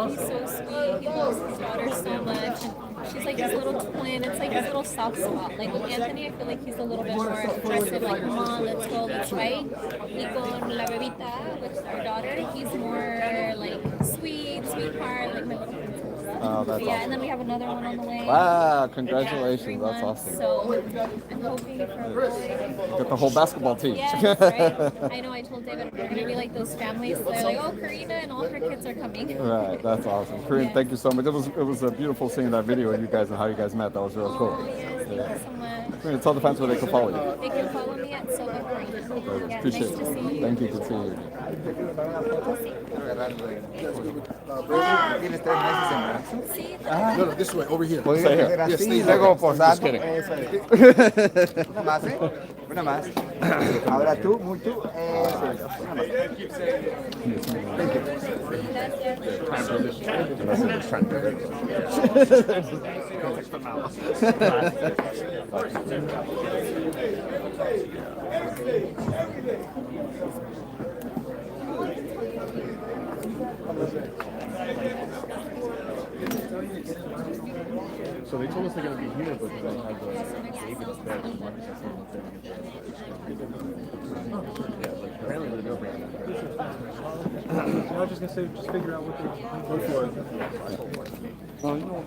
He's so sweet. He loves his daughter so much. And she's like his little twin. It's like his little soft spot. Like with Anthony, I feel like he's a little bit more aggressive. Like, come on, let's go, let's fight. Y con la bebita, which is our daughter, he's more like sweetheart, like my little princess. Oh, that's yeah, awesome. and then we have another one on the way. Wow, congratulations. That's awesome. So I'm hoping for a boy. Get the whole basketball team. Yes, right? I know, I told David we're going to be like those families. They're like, oh, Karina and all her kids are coming. Right, that's awesome. Kareem, thank you so much. It was a beautiful seeing that video of you guys and how you guys met. That was really cool. Yes, thank you so much. Kareem, tell the fans where they can follow you. They can follow me at Silva Green. Yeah, Appreciate nice to see it. you. Thank you. Good seeing you. ¿Tienes 3 meses en brazos? Sí. No, this way, over here. Stay here. Era Yes, así, stay luego here. posando. Just kidding. Eso es. Una más, ¿eh? Una más. Ahora tú, muy tú. Eso es. Una más. Thank So they told us they're going to be here, but they have David's there. Yeah, like apparently they're going to bring it. I was just gonna say, just figure out what they're going for. Oh, you know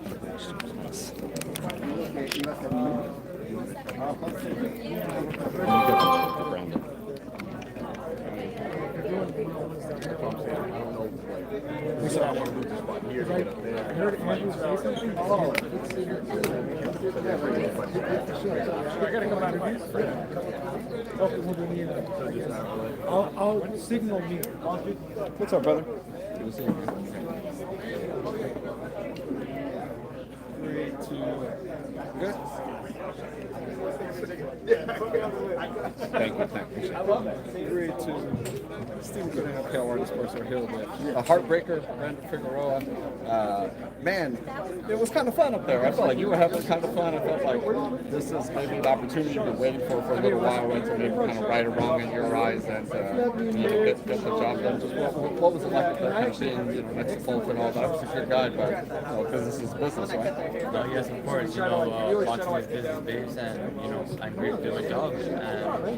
We said I want to move this spot here to get up there. I heard Andrew say something. Oh, I gotta come out of here. Okay, we'll do me. I'll signal me. What's up, brother? Good to see you. 3, 2, Good. Thank you. I love that. 3, 2. Still couldn't have hell on Sports or Hill, but A heartbreaker, Brandon Figueroa. Man, it was kind of fun up there. I felt like you were having kind of fun. I felt like this is maybe the opportunity you've been waiting for a little while, and to maybe kind of right or wrong in your eyes and get the job done. Just what was it like kind of being next to Fulton and all that? Obviously, you're a guy, but business is business, right? No, yes, of course. You know, boxing is business based, and you know, I'm here to do my job, and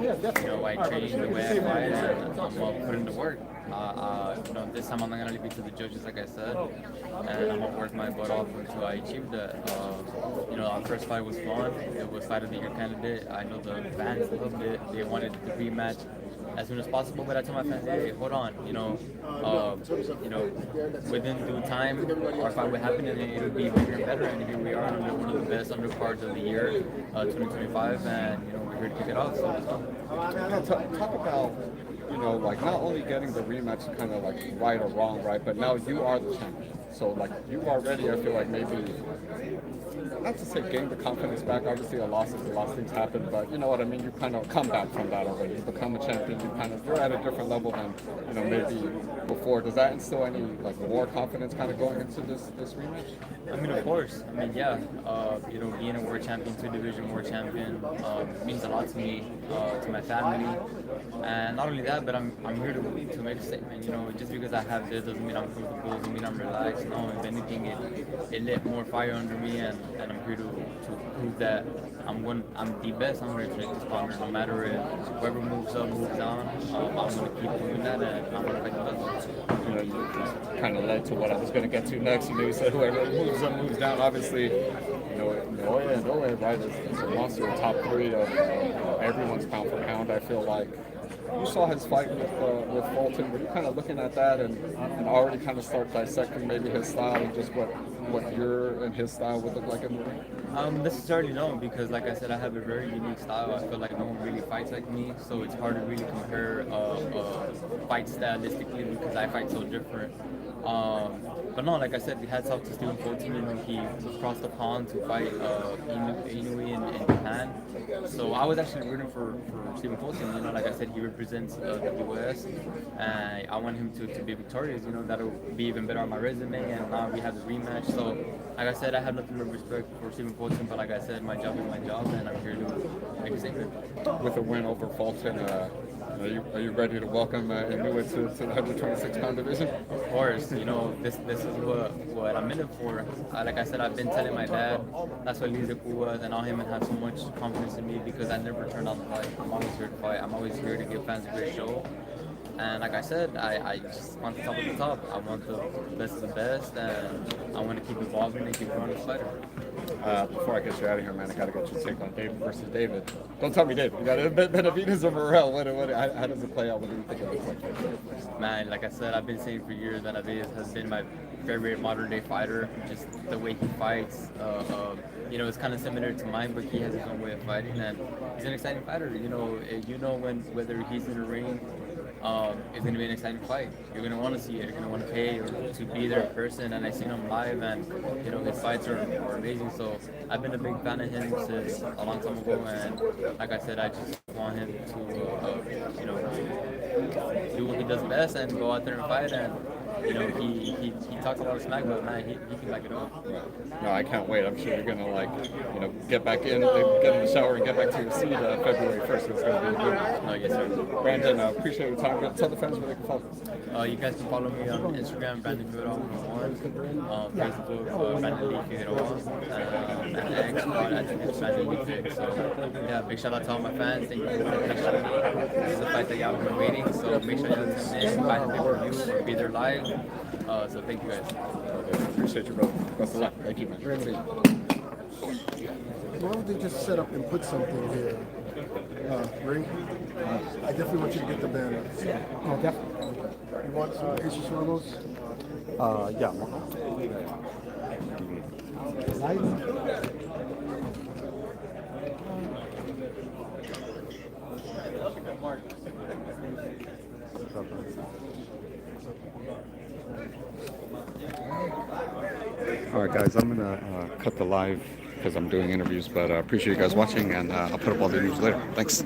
you know, I train the way I fight, and I'm put in the work. You know, this time I'm not gonna leave it to the judges, like I said, and I'm gonna work my butt off until I achieve that. You know, our first fight was fun. It was fight of the year candidate. I know the fans loved it. They wanted the rematch as soon as possible, but I told my fans, hey, hold on, you know, within due time, our fight would happen and it'll be bigger and better. And here we are under one of the best undercards of the year, 2025, and you know, we're here to kick it off. So Talk about, you know, like not only getting the rematch kind of like right or wrong, right, but now you are the champion. So like you already, I feel like maybe, not to say gain the confidence back, obviously a loss is a loss, things happen, but you know what I mean, you kind of come back from that already. You become a champion, you're at a different level than, you know, maybe before. Does that instill any like more confidence kind of going into this rematch? I mean, of course. I mean, yeah. You know, being a world champion, 2-division world champion, means a lot to me, to my family, and not only that, but I'm here to make a statement. You know, just because I have this doesn't mean I'm comfortable, doesn't mean I'm relaxed. No, if anything, it lit more fire under me, and I'm here to prove that I'm the best. I'm here to take this corner, no matter if whoever moves up, moves down. I'm gonna keep doing that, and I'm gonna fight the best. You know, you kind of led to what I was going to get to next. You know, you said whoever moves up, moves down. Obviously, you know, Noe, right, is a monster, top 3 of everyone's pound for pound. I feel like you saw his fight with Fulton. Were you kind of looking at that and already kind of start dissecting maybe his style and just what your and his style would look like in the ring? This is already known because, like I said, I have a very unique style. I feel like no one really fights like me, so it's hard to really compare fight stylistically because I fight so different. But no, like I said, hats off to Stephen Fulton. You know, he crossed the pond to fight Inoue in Japan. So I was actually rooting for Stephen Fulton. You know, like I said, he represents the US, and I want him to be victorious. You know, that'll be even better on my resume. And now we have the rematch. So, like I said, I have nothing but respect for Stephen Fulton. But like I said, my job is my job, and I'm here to make a statement. With a win over Fulton, are you ready to welcome Inoue to the 126-pound division? Of course, you know, this is what I'm in it for. Like I said, I've been telling my dad, that's why Luis de Cuba and all him and have so much confidence in me because I never turned down the fight. I'm always here to fight. I'm always here to give fans a great show. And like I said, I just want the top of the top. I want the best of the best, and I want to keep evolving and keep growing as a fighter. Before I get you out of here, man, I got to get your take on David versus David. Don't tell me David. You got Benavidez or Morrell. How does it play out? What do you think it looks like? Man, like I said, I've been saying for years, Benavidez has been my favorite modern-day fighter. Just the way he fights, you know, it's kind of similar to mine, but he has his own way of fighting, and he's an exciting fighter. You know whether he's in the ring. It's going to be an exciting fight. You're going to want to see it. You're going to want to pay or to be there in person. And I've seen him live, and you know his fights are amazing. So I've been a big fan of him since a long time ago. And like I said, I just want him to, you know, do what he does best and go out there and fight. And you know, he talks a lot of smack, but man, he can back it up. No, I can't wait. I'm sure you're gonna get back in, get in the shower, and get back to your seat February 1st. It's gonna be a good one. No, yes, sir. Brandon, appreciate your time. Tell the fans where they can follow. You guys can follow me on Instagram, Brandon Figueroa 101, Facebook, Brandon Lee Figueroa, and X, Brandon Lee Figueroa. So yeah, big shout out to all my fans. Thank you for catching me. This is a fight that y'all have been waiting, so make sure y'all tune in, buy the pay-per-view, or be there live. So thank you guys. Appreciate you, brother. Best of luck. Thank you, man. Why don't they just set up and put something here? Ring? I definitely want you to get the banner. Oh, definitely. You want some Aces Ramos? Yeah. All right, guys, I'm gonna cut the live because I'm doing interviews, but appreciate you guys watching, and I'll put up all the news later. Thanks.